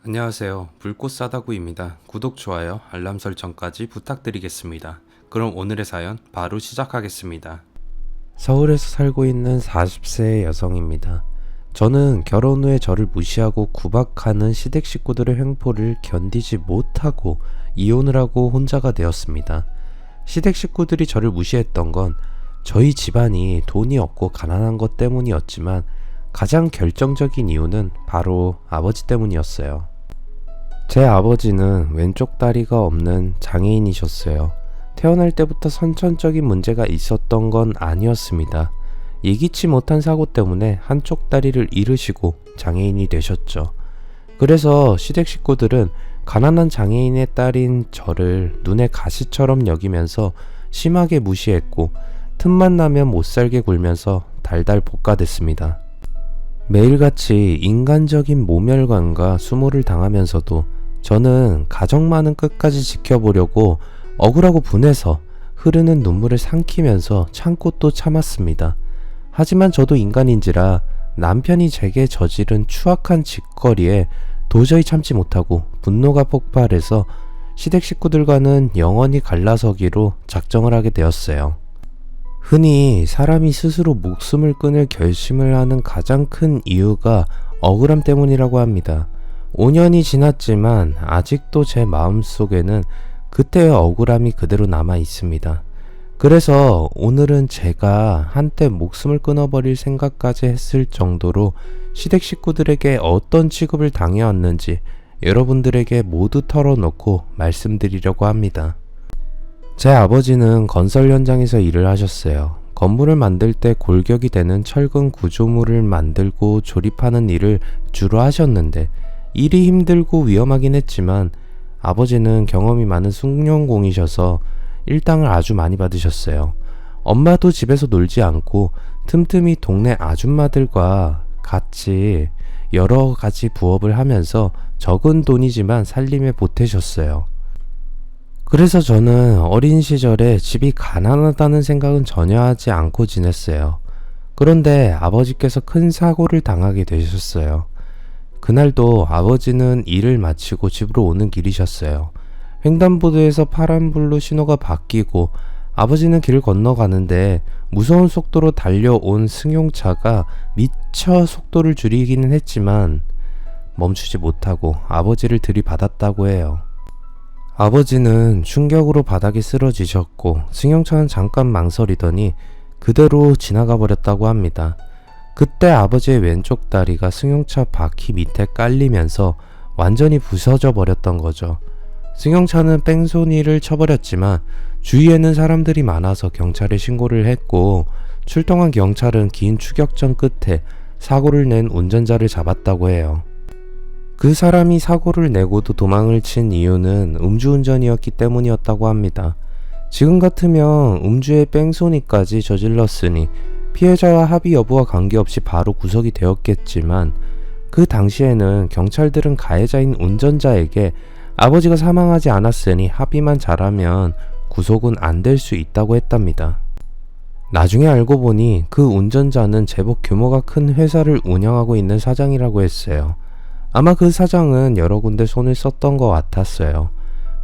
안녕하세요. 불꽃 싸다구입니다. 구독, 좋아요, 알람 설정까지 부탁드리겠습니다. 그럼 오늘의 사연 바로 시작하겠습니다. 서울에서 살고 있는 40세의 여성입니다. 저는 결혼 후에 저를 무시하고 구박하는 시댁 식구들의 횡포를 견디지 못하고 이혼을 하고 혼자가 되었습니다. 시댁 식구들이 저를 무시했던 건 저희 집안이 돈이 없고 가난한 것 때문이었지만 가장 결정적인 이유는 바로 아버지 때문이었어요. 제 아버지는 왼쪽 다리가 없는 장애인이셨어요. 태어날 때부터 선천적인 문제가 있었던 건 아니었습니다. 예기치 못한 사고 때문에 한쪽 다리를 잃으시고 장애인이 되셨죠. 그래서 시댁 식구들은 가난한 장애인의 딸인 저를 눈에 가시처럼 여기면서 심하게 무시했고 틈만 나면 못살게 굴면서 달달 볶아댔습니다. 매일같이 인간적인 모멸감과 수모를 당하면서도 저는 가족만은 끝까지 지켜보려고 억울하고 분해서 흐르는 눈물을 삼키면서 참고 또 참았습니다. 하지만 저도 인간인지라 남편이 제게 저지른 추악한 짓거리에 도저히 참지 못하고 분노가 폭발해서 시댁 식구들과는 영원히 갈라서기로 작정을 하게 되었어요. 흔히 사람이 스스로 목숨을 끊을 결심을 하는 가장 큰 이유가 억울함 때문이라고 합니다. 5년이 지났지만 아직도 제 마음속에는 그때의 억울함이 그대로 남아 있습니다. 그래서 오늘은 제가 한때 목숨을 끊어버릴 생각까지 했을 정도로 시댁 식구들에게 어떤 취급을 당해왔는지 여러분들에게 모두 털어놓고 말씀드리려고 합니다. 제 아버지는 건설 현장에서 일을 하셨어요. 건물을 만들 때 골격이 되는 철근 구조물을 만들고 조립하는 일을 주로 하셨는데 일이 힘들고 위험하긴 했지만 아버지는 경험이 많은 숭늉공이셔서 일당을 아주 많이 받으셨어요. 엄마도 집에서 놀지 않고 틈틈이 동네 아줌마들과 같이 여러 가지 부업을 하면서 적은 돈이지만 살림에 보태셨어요. 그래서 저는 어린 시절에 집이 가난하다는 생각은 전혀 하지 않고 지냈어요. 그런데 아버지께서 큰 사고를 당하게 되셨어요. 그날도 아버지는 일을 마치고 집으로 오는 길이셨어요. 횡단보도에서 파란불로 신호가 바뀌고 아버지는 길을 건너가는데 무서운 속도로 달려온 승용차가 미처 속도를 줄이기는 했지만 멈추지 못하고 아버지를 들이받았다고 해요. 아버지는 충격으로 바닥에 쓰러지셨고 승용차는 잠깐 망설이더니 그대로 지나가 버렸다고 합니다. 그때 아버지의 왼쪽 다리가 승용차 바퀴 밑에 깔리면서 완전히 부서져 버렸던 거죠. 승용차는 뺑소니를 쳐버렸지만 주위에는 사람들이 많아서 경찰에 신고를 했고 출동한 경찰은 긴 추격전 끝에 사고를 낸 운전자를 잡았다고 해요. 그 사람이 사고를 내고도 도망을 친 이유는 음주운전이었기 때문이었다고 합니다. 지금 같으면 음주의 뺑소니까지 저질렀으니 피해자와 합의 여부와 관계없이 바로 구속이 되었겠지만 그 당시에는 경찰들은 가해자인 운전자에게 아버지가 사망하지 않았으니 합의만 잘하면 구속은 안 될 수 있다고 했답니다. 나중에 알고 보니 그 운전자는 제법 규모가 큰 회사를 운영하고 있는 사장이라고 했어요. 아마 그 사장은 여러 군데 손을 썼던 것 같았어요.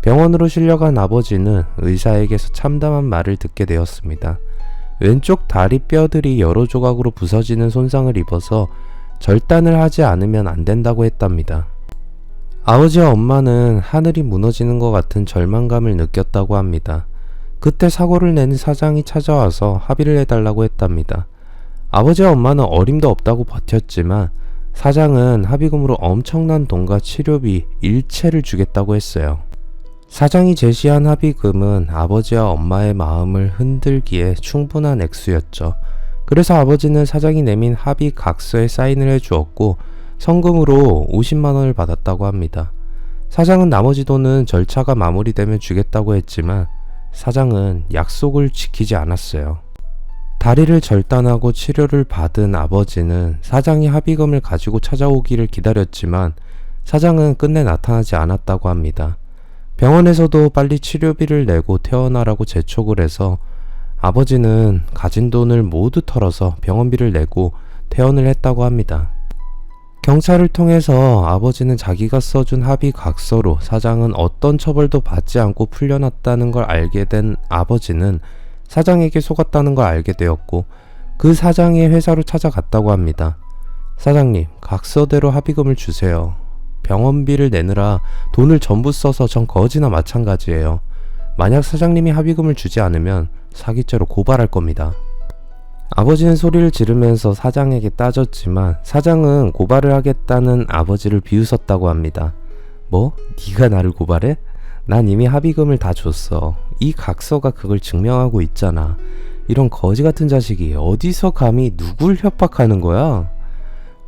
병원으로 실려간 아버지는 의사에게서 참담한 말을 듣게 되었습니다. 왼쪽 다리 뼈들이 여러 조각으로 부서지는 손상을 입어서 절단을 하지 않으면 안 된다고 했답니다. 아버지와 엄마는 하늘이 무너지는 것 같은 절망감을 느꼈다고 합니다. 그때 사고를 낸 사장이 찾아와서 합의를 해달라고 했답니다. 아버지와 엄마는 어림도 없다고 버텼지만 사장은 합의금으로 엄청난 돈과 치료비 일체를 주겠다고 했어요. 사장이 제시한 합의금은 아버지와 엄마의 마음을 흔들기에 충분한 액수였죠. 그래서 아버지는 사장이 내민 합의 각서에 사인을 해주었고 성금으로 50만 원을 받았다고 합니다. 사장은 나머지 돈은 절차가 마무리되면 주겠다고 했지만 사장은 약속을 지키지 않았어요. 다리를 절단하고 치료를 받은 아버지는 사장이 합의금을 가지고 찾아오기를 기다렸지만 사장은 끝내 나타나지 않았다고 합니다. 병원에서도 빨리 치료비를 내고 퇴원하라고 재촉을 해서 아버지는 가진 돈을 모두 털어서 병원비를 내고 퇴원을 했다고 합니다. 경찰을 통해서 아버지는 자기가 써준 합의 각서로 사장은 어떤 처벌도 받지 않고 풀려났다는 걸 알게 된 아버지는 사장에게 속았다는 걸 알게 되었고 그 사장의 회사로 찾아갔다고 합니다. 사장님, 각서대로 합의금을 주세요. 병원비를 내느라 돈을 전부 써서 전 거지나 마찬가지예요. 만약 사장님이 합의금을 주지 않으면 사기죄로 고발할 겁니다. 아버지는 소리를 지르면서 사장에게 따졌지만 사장은 고발을 하겠다는 아버지를 비웃었다고 합니다. 뭐? 네가 나를 고발해? 난 이미 합의금을 다 줬어. 이 각서가 그걸 증명하고 있잖아. 이런 거지 같은 자식이 어디서 감히 누굴 협박하는 거야?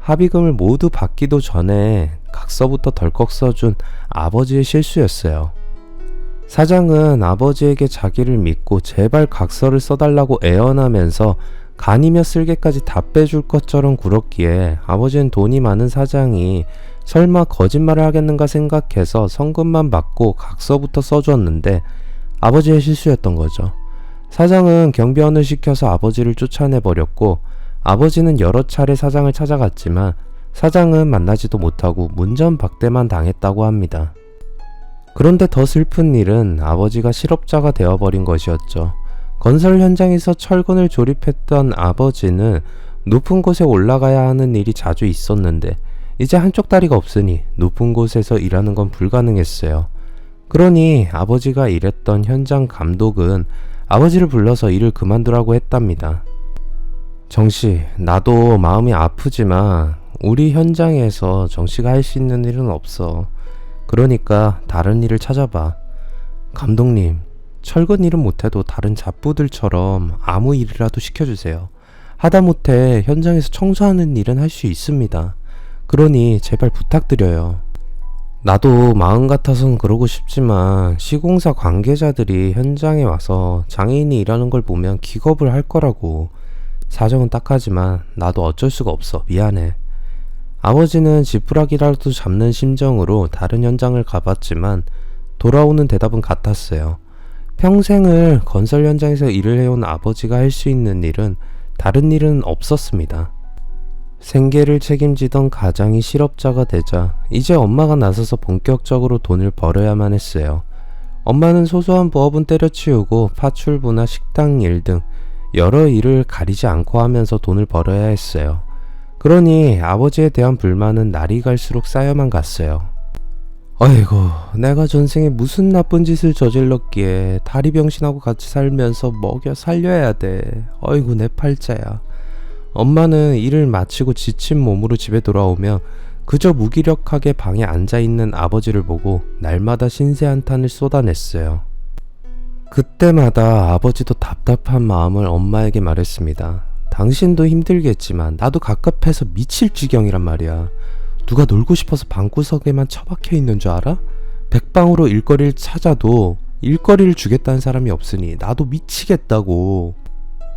합의금을 모두 받기도 전에 각서부터 덜컥 써준 아버지의 실수였어요. 사장은 아버지에게 자기를 믿고 제발 각서를 써달라고 애원하면서 간이며 쓸개까지 다 빼줄 것처럼 굴었기에 아버지는 돈이 많은 사장이 설마 거짓말을 하겠는가 생각해서 성금만 받고 각서부터 써주었는데 아버지의 실수였던 거죠. 사장은 경비원을 시켜서 아버지를 쫓아내버렸고 아버지는 여러 차례 사장을 찾아갔지만 사장은 만나지도 못하고 문전박대만 당했다고 합니다. 그런데 더 슬픈 일은 아버지가 실업자가 되어버린 것이었죠. 건설 현장에서 철근을 조립했던 아버지는 높은 곳에 올라가야 하는 일이 자주 있었는데 이제 한쪽 다리가 없으니 높은 곳에서 일하는 건 불가능했어요. 그러니 아버지가 일했던 현장 감독은 아버지를 불러서 일을 그만두라고 했답니다. 정씨, 나도 마음이 아프지만 우리 현장에서 정씨가 할 수 있는 일은 없어. 그러니까 다른 일을 찾아봐. 감독님, 철근 일은 못해도 다른 잡부들처럼 아무 일이라도 시켜주세요. 하다못해 현장에서 청소하는 일은 할 수 있습니다. 그러니 제발 부탁드려요. 나도 마음 같아선 그러고 싶지만 시공사 관계자들이 현장에 와서 장애인이 일하는 걸 보면 기겁을 할 거라고. 사정은 딱하지만 나도 어쩔 수가 없어. 미안해. 아버지는 지푸라기라도 잡는 심정으로 다른 현장을 가봤지만 돌아오는 대답은 같았어요. 평생을 건설 현장에서 일을 해온 아버지가 할 수 있는 일은 다른 일은 없었습니다. 생계를 책임지던 가장이 실업자가 되자 이제 엄마가 나서서 본격적으로 돈을 벌어야만 했어요. 엄마는 소소한 부업은 때려치우고 파출부나 식당 일 등 여러 일을 가리지 않고 하면서 돈을 벌어야 했어요. 그러니 아버지에 대한 불만은 날이 갈수록 쌓여만 갔어요. 어이구, 내가 전생에 무슨 나쁜 짓을 저질렀기에 다리 병신하고 같이 살면서 먹여 살려야 돼. 어이구, 내 팔자야. 엄마는 일을 마치고 지친 몸으로 집에 돌아오면 그저 무기력하게 방에 앉아있는 아버지를 보고 날마다 신세 한탄을 쏟아냈어요. 그때마다 아버지도 답답한 마음을 엄마에게 말했습니다. 당신도 힘들겠지만 나도 갑갑해서 미칠 지경이란 말이야. 누가 놀고 싶어서 방구석에만 처박혀 있는 줄 알아? 백방으로 일거리를 찾아도 일거리를 주겠다는 사람이 없으니 나도 미치겠다고.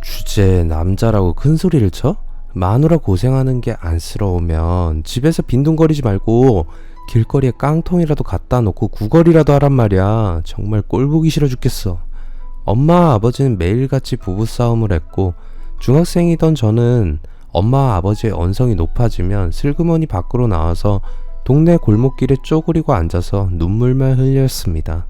주제 남자라고 큰 소리를 쳐? 마누라 고생하는 게 안쓰러우면 집에서 빈둥거리지 말고 길거리에 깡통이라도 갖다 놓고 구걸이라도 하란 말이야. 정말 꼴보기 싫어 죽겠어. 엄마 아버지는 매일같이 부부싸움을 했고 중학생이던 저는 엄마와 아버지의 언성이 높아지면 슬그머니 밖으로 나와서 동네 골목길에 쪼그리고 앉아서 눈물만 흘렸습니다.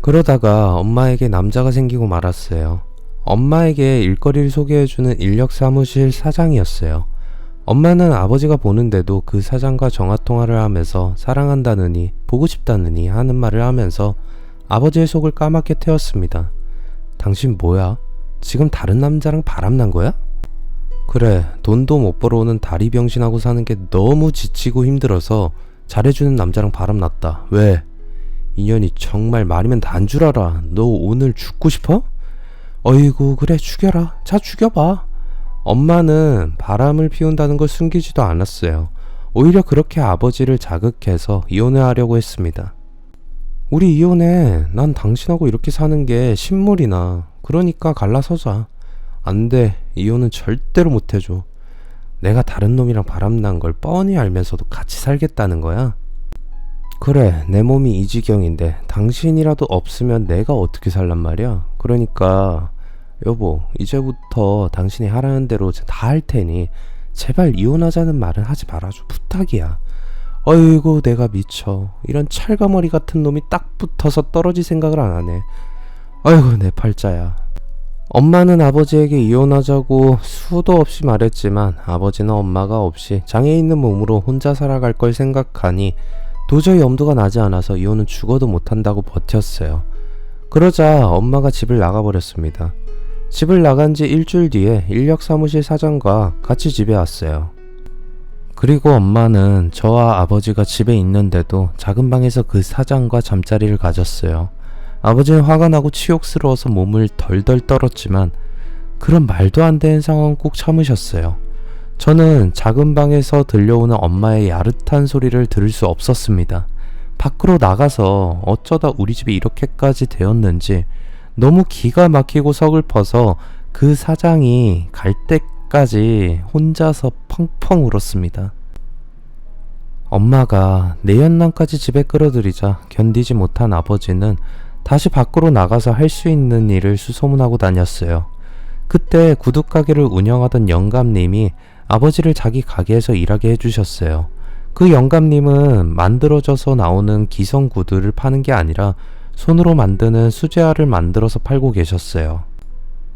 그러다가 엄마에게 남자가 생기고 말았어요. 엄마에게 일거리를 소개해주는 인력사무실 사장이었어요. 엄마는 아버지가 보는데도 그 사장과 전화통화를 하면서 사랑한다느니 보고 싶다느니 하는 말을 하면서 아버지의 속을 까맣게 태웠습니다. 당신 뭐야? 지금 다른 남자랑 바람난 거야? 그래, 돈도 못 벌어오는 다리 병신하고 사는 게 너무 지치고 힘들어서 잘해주는 남자랑 바람났다. 왜? 인연이 정말 말이면 단 줄 알아. 너 오늘 죽고 싶어? 어이구, 그래, 죽여라. 자, 죽여봐. 엄마는 바람을 피운다는 걸 숨기지도 않았어요. 오히려 그렇게 아버지를 자극해서 이혼을 하려고 했습니다. 우리 이혼해. 난 당신하고 이렇게 사는 게 신물이나. 그러니까 갈라서자. 안 돼. 이혼은 절대로 못 해줘. 내가 다른 놈이랑 바람난 걸 뻔히 알면서도 같이 살겠다는 거야? 그래, 내 몸이 이 지경인데 당신이라도 없으면 내가 어떻게 살란 말이야? 그러니까 여보, 이제부터 당신이 하라는 대로 다 할 테니 제발 이혼하자는 말은 하지 말아줘. 부탁이야. 어이구 내가 미쳐. 이런 찰가머리 같은 놈이 딱 붙어서 떨어질 생각을 안 하네. 아이고 내 팔자야. 엄마는 아버지에게 이혼하자고 수도 없이 말했지만 아버지는 엄마가 없이 장애 있는 몸으로 혼자 살아갈 걸 생각하니 도저히 엄두가 나지 않아서 이혼은 죽어도 못한다고 버텼어요. 그러자 엄마가 집을 나가버렸습니다. 집을 나간 지 일주일 뒤에 인력사무실 사장과 같이 집에 왔어요. 그리고 엄마는 저와 아버지가 집에 있는데도 작은 방에서 그 사장과 잠자리를 가졌어요. 아버지는 화가 나고 치욕스러워서 몸을 덜덜 떨었지만 그런 말도 안 되는 상황은 꼭 참으셨어요. 저는 작은 방에서 들려오는 엄마의 야릇한 소리를 들을 수 없었습니다. 밖으로 나가서 어쩌다 우리 집이 이렇게까지 되었는지 너무 기가 막히고 서글퍼서 그 사장이 갈 때까지 혼자서 펑펑 울었습니다. 엄마가 내연남까지 집에 끌어들이자 견디지 못한 아버지는 다시 밖으로 나가서 할 수 있는 일을 수소문하고 다녔어요. 그때 구두가게를 운영하던 영감님이 아버지를 자기 가게에서 일하게 해주셨어요. 그 영감님은 만들어져서 나오는 기성 구두를 파는 게 아니라 손으로 만드는 수제화를 만들어서 팔고 계셨어요.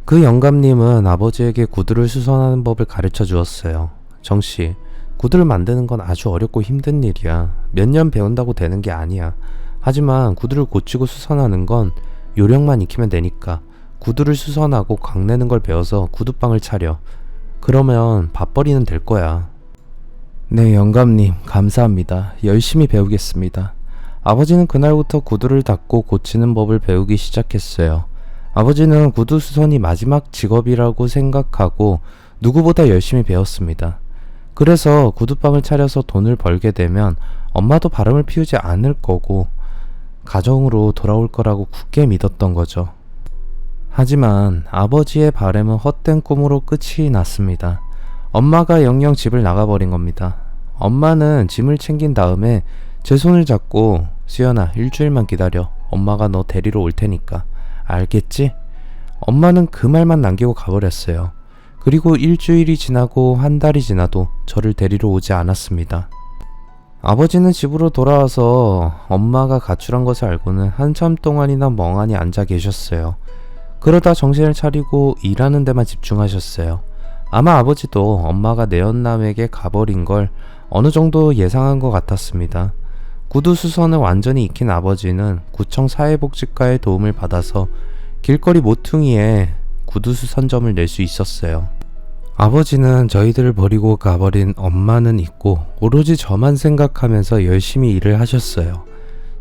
그 영감님은 아버지에게 구두를 수선하는 법을 가르쳐 주었어요. 정씨, 구두를 만드는 건 아주 어렵고 힘든 일이야. 몇 년 배운다고 되는 게 아니야. 하지만 구두를 고치고 수선하는 건 요령만 익히면 되니까 구두를 수선하고 광내는 걸 배워서 구두방을 차려. 그러면 밥벌이는 될 거야. 네, 영감님 감사합니다. 열심히 배우겠습니다. 아버지는 그날부터 구두를 닦고 고치는 법을 배우기 시작했어요. 아버지는 구두 수선이 마지막 직업이라고 생각하고 누구보다 열심히 배웠습니다. 그래서 구두방을 차려서 돈을 벌게 되면 엄마도 바람을 피우지 않을 거고 가정으로 돌아올 거라고 굳게 믿었던 거죠. 하지만 아버지의 바람은 헛된 꿈으로 끝이 났습니다. 엄마가 영영 집을 나가버린 겁니다. 엄마는 짐을 챙긴 다음에 제 손을 잡고 수연아, 일주일만 기다려. 엄마가 너 데리러 올 테니까. 알겠지? 엄마는 그 말만 남기고 가버렸어요. 그리고 일주일이 지나고 한 달이 지나도 저를 데리러 오지 않았습니다. 아버지는 집으로 돌아와서 엄마가 가출한 것을 알고는 한참 동안이나 멍하니 앉아 계셨어요. 그러다 정신을 차리고 일하는 데만 집중하셨어요. 아마 아버지도 엄마가 내연남에게 가버린 걸 어느 정도 예상한 것 같았습니다. 구두 수선을 완전히 익힌 아버지는 구청 사회복지과의 도움을 받아서 길거리 모퉁이에 구두 수선점을 낼 수 있었어요. 아버지는 저희들을 버리고 가버린 엄마는 잊고 오로지 저만 생각하면서 열심히 일을 하셨어요.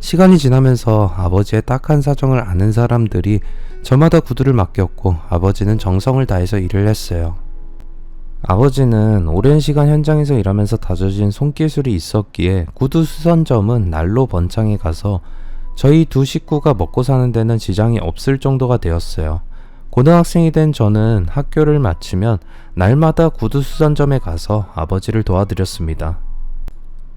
시간이 지나면서 아버지의 딱한 사정을 아는 사람들이 저마다 구두를 맡겼고 아버지는 정성을 다해서 일을 했어요. 아버지는 오랜 시간 현장에서 일하면서 다져진 손기술이 있었기에 구두 수선점은 날로 번창해 가서 저희 두 식구가 먹고 사는 데는 지장이 없을 정도가 되었어요. 고등학생이 된 저는 학교를 마치면 날마다 구두 수선점에 가서 아버지를 도와드렸습니다.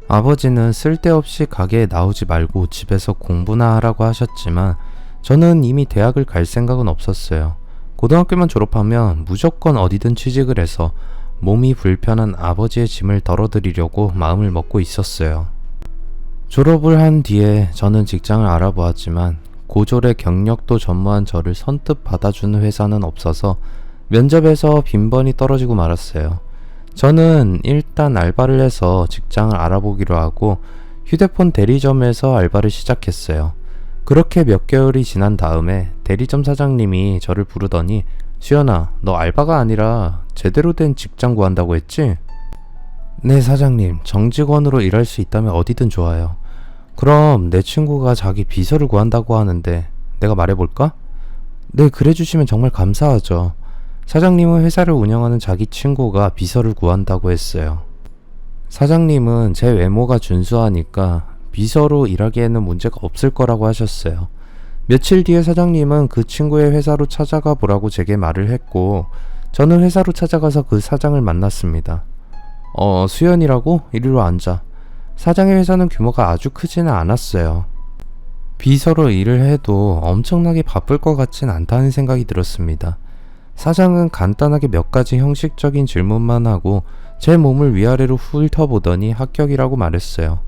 아버지는 쓸데없이 가게에 나오지 말고 집에서 공부나 하라고 하셨지만 저는 이미 대학을 갈 생각은 없었어요. 고등학교만 졸업하면 무조건 어디든 취직을 해서 몸이 불편한 아버지의 짐을 덜어드리려고 마음을 먹고 있었어요. 졸업을 한 뒤에 저는 직장을 알아보았지만 고졸의 경력도 전무한 저를 선뜻 받아주는 회사는 없어서 면접에서 빈번히 떨어지고 말았어요. 저는 일단 알바를 해서 직장을 알아보기로 하고 휴대폰 대리점에서 알바를 시작했어요. 그렇게 몇 개월이 지난 다음에 대리점 사장님이 저를 부르더니 수연아, 너 알바가 아니라 제대로 된 직장 구한다고 했지? 네 사장님, 정직원으로 일할 수 있다면 어디든 좋아요. 그럼 내 친구가 자기 비서를 구한다고 하는데 내가 말해볼까? 네, 그래주시면 정말 감사하죠. 사장님은 회사를 운영하는 자기 친구가 비서를 구한다고 했어요. 사장님은 제 외모가 준수하니까 비서로 일하기에는 문제가 없을 거라고 하셨어요. 며칠 뒤에 사장님은 그 친구의 회사로 찾아가 보라고 제게 말을 했고 저는 회사로 찾아가서 그 사장을 만났습니다. 수연이라고? 이리로 앉아. 사장의 회사는 규모가 아주 크지는 않았어요. 비서로 일을 해도 엄청나게 바쁠 것 같진 않다는 생각이 들었습니다. 사장은 간단하게 몇 가지 형식적인 질문만 하고 제 몸을 위아래로 훑어보더니 합격이라고 말했어요.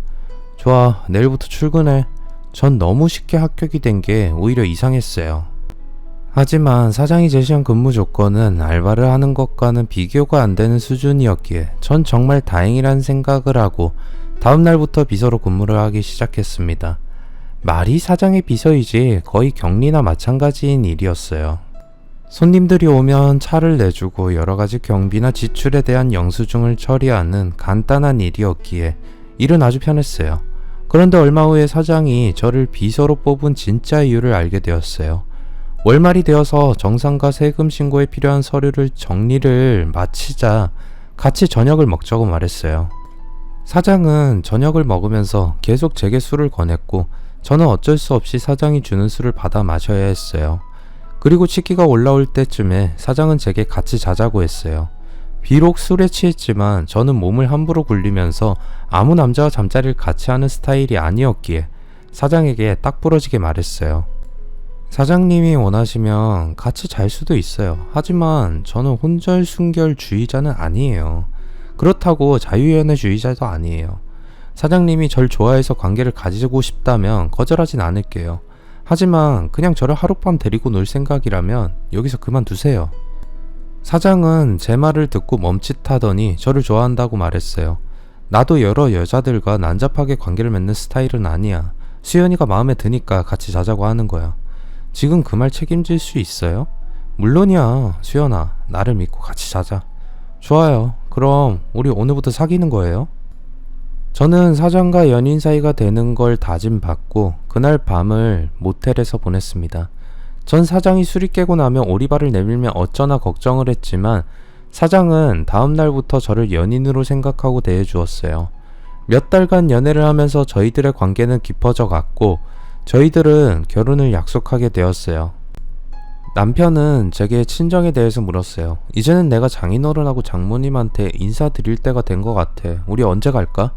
좋아, 내일부터 출근해. 전 너무 쉽게 합격이 된 게 오히려 이상했어요. 하지만 사장이 제시한 근무 조건은 알바를 하는 것과는 비교가 안 되는 수준이었기에 전 정말 다행이란 생각을 하고 다음날부터 비서로 근무를 하기 시작했습니다. 말이 사장의 비서이지 거의 격리나 마찬가지인 일이었어요. 손님들이 오면 차를 내주고 여러가지 경비나 지출에 대한 영수증을 처리하는 간단한 일이었기에 일은 아주 편했어요. 그런데 얼마 후에 사장이 저를 비서로 뽑은 진짜 이유를 알게 되었어요. 월말이 되어서 정산과 세금 신고에 필요한 서류를 정리를 마치자 같이 저녁을 먹자고 말했어요. 사장은 저녁을 먹으면서 계속 제게 술을 권했고 저는 어쩔 수 없이 사장이 주는 술을 받아 마셔야 했어요. 그리고 치기가 올라올 때쯤에 사장은 제게 같이 자자고 했어요. 비록 술에 취했지만 저는 몸을 함부로 굴리면서 아무 남자와 잠자리를 같이 하는 스타일이 아니었기에 사장에게 딱 부러지게 말했어요. 사장님이 원하시면 같이 잘 수도 있어요. 하지만 저는 혼절순결주의자는 아니에요. 그렇다고 자유연애주의자도 아니에요. 사장님이 절 좋아해서 관계를 가지고 싶다면 거절하진 않을게요. 하지만 그냥 저를 하룻밤 데리고 놀 생각이라면 여기서 그만두세요. 사장은 제 말을 듣고 멈칫하더니 저를 좋아한다고 말했어요. 나도 여러 여자들과 난잡하게 관계를 맺는 스타일은 아니야. 수연이가 마음에 드니까 같이 자자고 하는 거야. 지금 그 말 책임질 수 있어요? 물론이야. 수연아, 나를 믿고 같이 자자. 좋아요. 그럼 우리 오늘부터 사귀는 거예요? 저는 사장과 연인 사이가 되는 걸 다짐받고 그날 밤을 모텔에서 보냈습니다. 전 사장이 술이 깨고 나면 오리발을 내밀면 어쩌나 걱정을 했지만 사장은 다음날부터 저를 연인으로 생각하고 대해주었어요. 몇 달간 연애를 하면서 저희들의 관계는 깊어져 갔고 저희들은 결혼을 약속하게 되었어요. 남편은 제게 친정에 대해서 물었어요. 이제는 내가 장인어른하고 장모님한테 인사드릴 때가 된 것 같아. 우리 언제 갈까?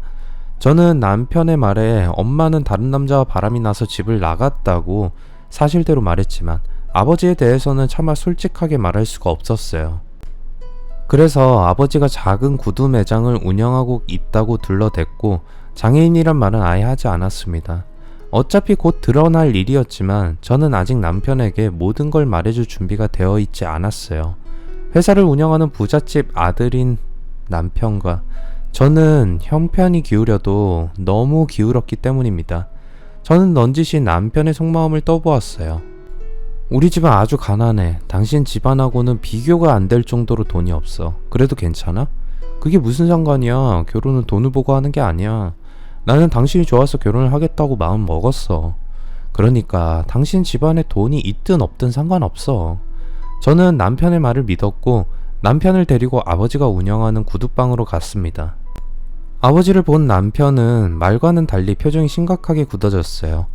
저는 남편의 말에 엄마는 다른 남자와 바람이 나서 집을 나갔다고 사실대로 말했지만 아버지에 대해서는 차마 솔직하게 말할 수가 없었어요. 그래서 아버지가 작은 구두 매장을 운영하고 있다고 둘러댔고 장애인이란 말은 아예 하지 않았습니다. 어차피 곧 드러날 일이었지만 저는 아직 남편에게 모든 걸 말해줄 준비가 되어 있지 않았어요. 회사를 운영하는 부잣집 아들인 남편과 저는 형편이 기울여도 너무 기울었기 때문입니다. 저는 넌지시 남편의 속마음을 떠보았어요. 우리 집은 아주 가난해. 당신 집안하고는 비교가 안 될 정도로 돈이 없어. 그래도 괜찮아? 그게 무슨 상관이야. 결혼은 돈을 보고 하는 게 아니야. 나는 당신이 좋아서 결혼을 하겠다고 마음 먹었어. 그러니까 당신 집안에 돈이 있든 없든 상관없어. 저는 남편의 말을 믿었고 남편을 데리고 아버지가 운영하는 구두방으로 갔습니다. 아버지를 본 남편은 말과는 달리 표정이 심각하게 굳어졌어요.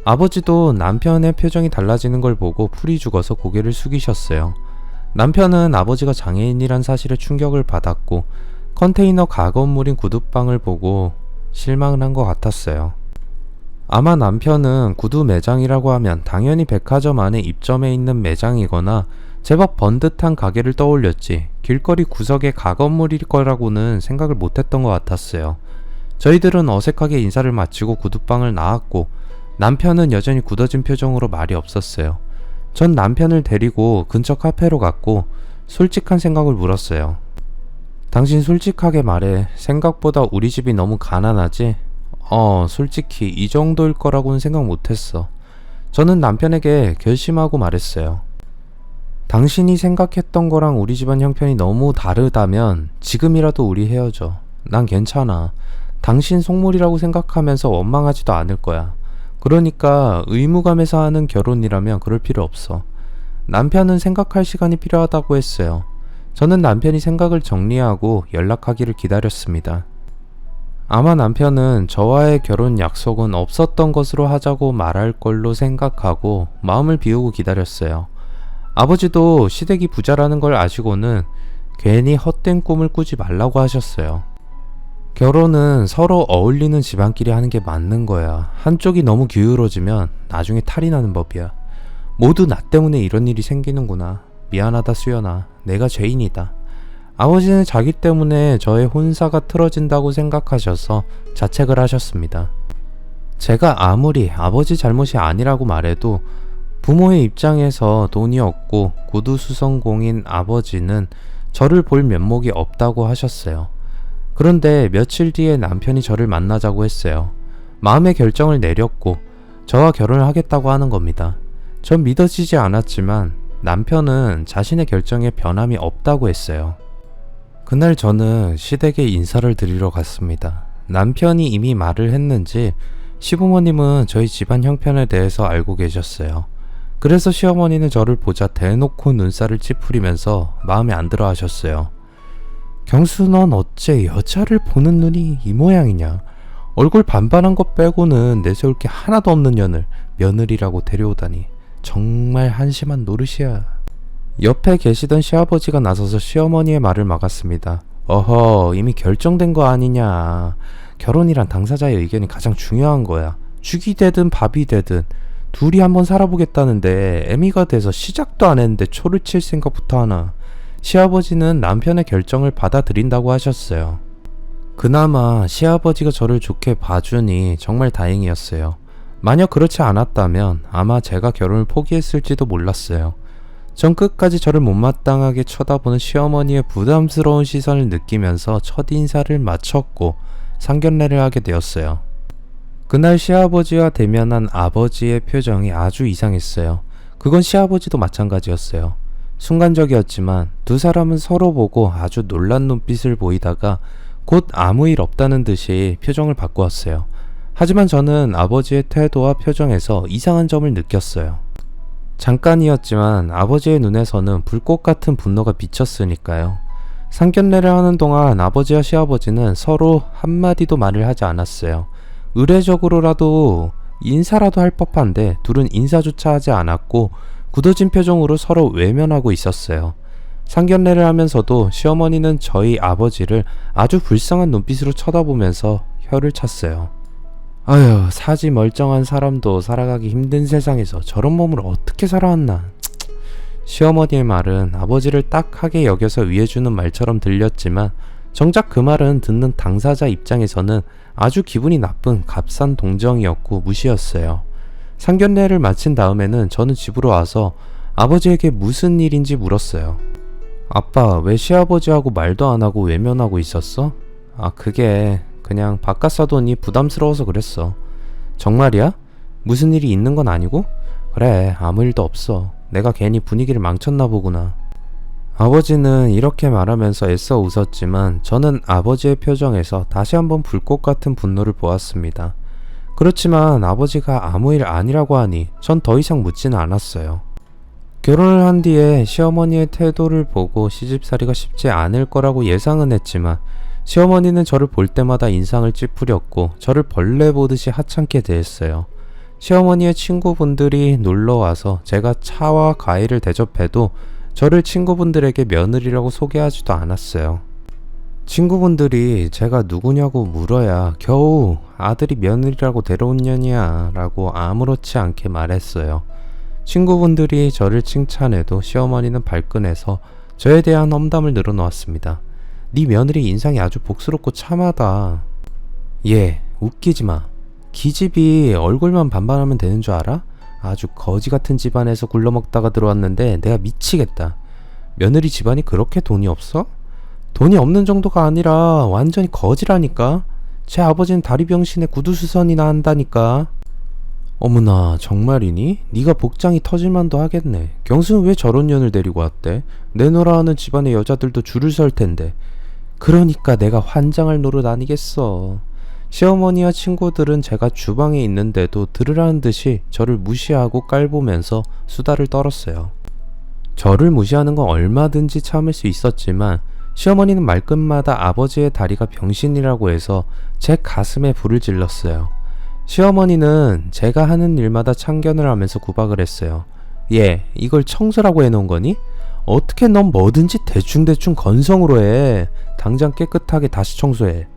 아버지도 남편의 표정이 달라지는 걸 보고 풀이 죽어서 고개를 숙이셨어요. 남편은 아버지가 장애인이란 사실에 충격을 받았고 컨테이너 가건물인 구두방을 보고 실망을 한 것 같았어요. 아마 남편은 구두 매장이라고 하면 당연히 백화점 안에 입점해 있는 매장이거나 제법 번듯한 가게를 떠올렸지 길거리 구석의 가건물일 거라고는 생각을 못했던 것 같았어요. 저희들은 어색하게 인사를 마치고 구두방을 나왔고 남편은 여전히 굳어진 표정으로 말이 없었어요. 전 남편을 데리고 근처 카페로 갔고 솔직한 생각을 물었어요. 당신 솔직하게 말해. 생각보다 우리 집이 너무 가난하지? 솔직히 이 정도일 거라고는 생각 못했어. 저는 남편에게 결심하고 말했어요. 당신이 생각했던 거랑 우리 집안 형편이 너무 다르다면 지금이라도 우리 헤어져. 난 괜찮아. 당신 속물이라고 생각하면서 원망하지도 않을 거야. 그러니까 의무감에서 하는 결혼이라면 그럴 필요 없어. 남편은 생각할 시간이 필요하다고 했어요. 저는 남편이 생각을 정리하고 연락하기를 기다렸습니다. 아마 남편은 저와의 결혼 약속은 없었던 것으로 하자고 말할 걸로 생각하고 마음을 비우고 기다렸어요. 아버지도 시댁이 부자라는 걸 아시고는 괜히 헛된 꿈을 꾸지 말라고 하셨어요. 결혼은 서로 어울리는 집안끼리 하는 게 맞는 거야. 한쪽이 너무 기울어지면 나중에 탈이 나는 법이야. 모두 나 때문에 이런 일이 생기는구나. 미안하다 수연아. 내가 죄인이다. 아버지는 자기 때문에 저의 혼사가 틀어진다고 생각하셔서 자책을 하셨습니다. 제가 아무리 아버지 잘못이 아니라고 말해도 부모의 입장에서 돈이 없고 구두수성공인 아버지는 저를 볼 면목이 없다고 하셨어요. 그런데 며칠 뒤에 남편이 저를 만나자고 했어요. 마음의 결정을 내렸고 저와 결혼을 하겠다고 하는 겁니다. 전 믿어지지 않았지만 남편은 자신의 결정에 변함이 없다고 했어요. 그날 저는 시댁에 인사를 드리러 갔습니다. 남편이 이미 말을 했는지 시부모님은 저희 집안 형편에 대해서 알고 계셨어요. 그래서 시어머니는 저를 보자 대놓고 눈살을 찌푸리면서 마음에 안 들어 하셨어요. 경수, 넌 어째 여자를 보는 눈이 이 모양이냐? 얼굴 반반한 것 빼고는 내세울 게 하나도 없는 년을 며느리라고 데려오다니 정말 한심한 노릇이야. 옆에 계시던 시아버지가 나서서 시어머니의 말을 막았습니다. 어허, 이미 결정된 거 아니냐. 결혼이란 당사자의 의견이 가장 중요한 거야. 죽이 되든 밥이 되든 둘이 한번 살아보겠다는데 애미가 돼서 시작도 안 했는데 초를 칠 생각부터 하나. 시아버지는 남편의 결정을 받아들인다고 하셨어요. 그나마 시아버지가 저를 좋게 봐주니 정말 다행이었어요. 만약 그렇지 않았다면 아마 제가 결혼을 포기했을지도 몰랐어요. 전 끝까지 저를 못마땅하게 쳐다보는 시어머니의 부담스러운 시선을 느끼면서 첫인사를 마쳤고 상견례를 하게 되었어요. 그날 시아버지와 대면한 아버지의 표정이 아주 이상했어요. 그건 시아버지도 마찬가지였어요. 순간적이었지만 두 사람은 서로 보고 아주 놀란 눈빛을 보이다가 곧 아무 일 없다는 듯이 표정을 바꾸었어요. 하지만 저는 아버지의 태도와 표정에서 이상한 점을 느꼈어요. 잠깐이었지만 아버지의 눈에서는 불꽃 같은 분노가 비쳤으니까요. 상견례를 하는 동안 아버지와 시아버지는 서로 한마디도 말을 하지 않았어요. 의례적으로라도 인사라도 할 법한데 둘은 인사조차 하지 않았고 굳어진 표정으로 서로 외면하고 있었어요. 상견례를 하면서도 시어머니는 저희 아버지를 아주 불쌍한 눈빛으로 쳐다보면서 혀를 찼어요. 아휴, 사지 멀쩡한 사람도 살아가기 힘든 세상에서 저런 몸을 어떻게 살아왔나. 시어머니의 말은 아버지를 딱하게 여겨서 위해주는 말처럼 들렸지만 정작 그 말은 듣는 당사자 입장에서는 아주 기분이 나쁜 값싼 동정이었고 무시였어요. 상견례를 마친 다음에는 저는 집으로 와서 아버지에게 무슨 일인지 물었어요. 아빠, 왜 시아버지하고 말도 안 하고 외면하고 있었어? 아, 그게 그냥 바깥 사돈이 부담스러워서 그랬어. 정말이야? 무슨 일이 있는 건 아니고? 그래, 아무 일도 없어. 내가 괜히 분위기를 망쳤나 보구나. 아버지는 이렇게 말하면서 애써 웃었지만 저는 아버지의 표정에서 다시 한번 불꽃 같은 분노를 보았습니다. 그렇지만 아버지가 아무 일 아니라고 하니 전 더 이상 묻지는 않았어요. 결혼을 한 뒤에 시어머니의 태도를 보고 시집살이가 쉽지 않을 거라고 예상은 했지만 시어머니는 저를 볼 때마다 인상을 찌푸렸고 저를 벌레 보듯이 하찮게 대했어요. 시어머니의 친구분들이 놀러와서 제가 차와 과일을 대접해도 저를 친구분들에게 며느리라고 소개하지도 않았어요. 친구분들이 제가 누구냐고 물어야 겨우 아들이 며느리라고 데려온 년이야 라고 아무렇지 않게 말했어요. 친구분들이 저를 칭찬해도 시어머니는 발끈해서 저에 대한 험담을 늘어놓았습니다. 네 며느리 인상이 아주 복스럽고 참하다. 얘, 웃기지마. 기집이 얼굴만 반반하면 되는 줄 알아? 아주 거지 같은 집안에서 굴러먹다가 들어왔는데 내가 미치겠다. 며느리 집안이 그렇게 돈이 없어? 돈이 없는 정도가 아니라 완전히 거지라니까. 제 아버지는 다리병신에 구두수선이나 한다니까. 어머나, 정말이니? 네가 복장이 터질만도 하겠네. 경수는 왜 저런 년을 데리고 왔대? 내놓으라 하는 집안의 여자들도 줄을 설 텐데. 그러니까 내가 환장할 노릇 아니겠어. 시어머니와 친구들은 제가 주방에 있는데도 들으라는 듯이 저를 무시하고 깔보면서 수다를 떨었어요. 저를 무시하는 건 얼마든지 참을 수 있었지만 시어머니는 말끝마다 아버지의 다리가 병신이라고 해서 제 가슴에 불을 질렀어요. 시어머니는 제가 하는 일마다 참견을 하면서 구박을 했어요. 얘, 이걸 청소라고 해놓은 거니? 어떻게 넌 뭐든지 대충대충 건성으로 해. 당장 깨끗하게 다시 청소해.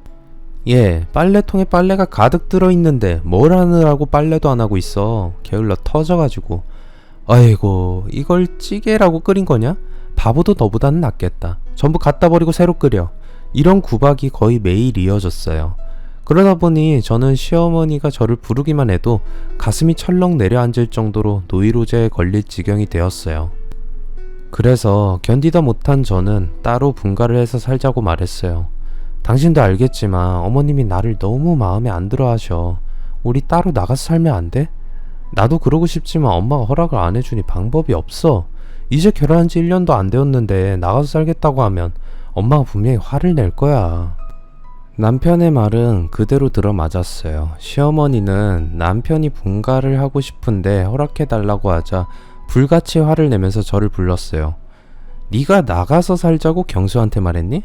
얘, 빨래통에 빨래가 가득 들어있는데 뭘 하느라고 빨래도 안 하고 있어. 게을러 터져가지고. 아이고, 이걸 찌개라고 끓인 거냐? 바보도 너보다는 낫겠다. 전부 갖다 버리고 새로 끓여. 이런 구박이 거의 매일 이어졌어요. 그러다 보니 저는 시어머니가 저를 부르기만 해도 가슴이 철렁 내려앉을 정도로 노이로제에 걸릴 지경이 되었어요. 그래서 견디다 못한 저는 따로 분가를 해서 살자고 말했어요. 당신도 알겠지만 어머님이 나를 너무 마음에 안 들어 하셔. 우리 따로 나가서 살면 안 돼? 나도 그러고 싶지만 엄마가 허락을 안 해주니 방법이 없어. 이제 결혼한 지 1년도 안 되었는데 나가서 살겠다고 하면 엄마가 분명히 화를 낼 거야. 남편의 말은 그대로 들어맞았어요. 시어머니는 남편이 분가를 하고 싶은데 허락해달라고 하자 불같이 화를 내면서 저를 불렀어요. 네가 나가서 살자고 경수한테 말했니?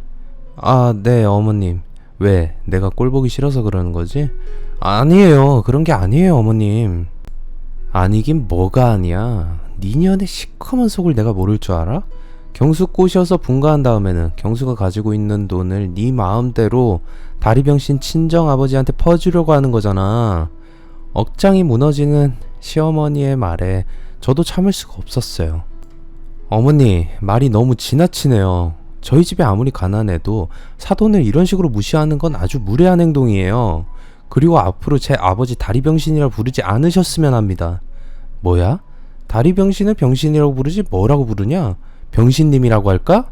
아, 네 어머님. 왜? 내가 꼴보기 싫어서 그러는 거지? 아니에요. 그런 게 아니에요 어머님. 아니긴 뭐가 아니야. 니년의 시커먼 속을 내가 모를 줄 알아? 경수 꼬셔서 분가한 다음에는 경수가 가지고 있는 돈을 네 마음대로 다리병신 친정아버지한테 퍼주려고 하는 거잖아. 억장이 무너지는 시어머니의 말에 저도 참을 수가 없었어요. 어머니, 말이 너무 지나치네요. 저희 집에 아무리 가난해도 사돈을 이런 식으로 무시하는 건 아주 무례한 행동이에요. 그리고 앞으로 제 아버지 다리병신이라 부르지 않으셨으면 합니다. 뭐야? 다리병신을 병신이라고 부르지 뭐라고 부르냐? 병신님이라고 할까?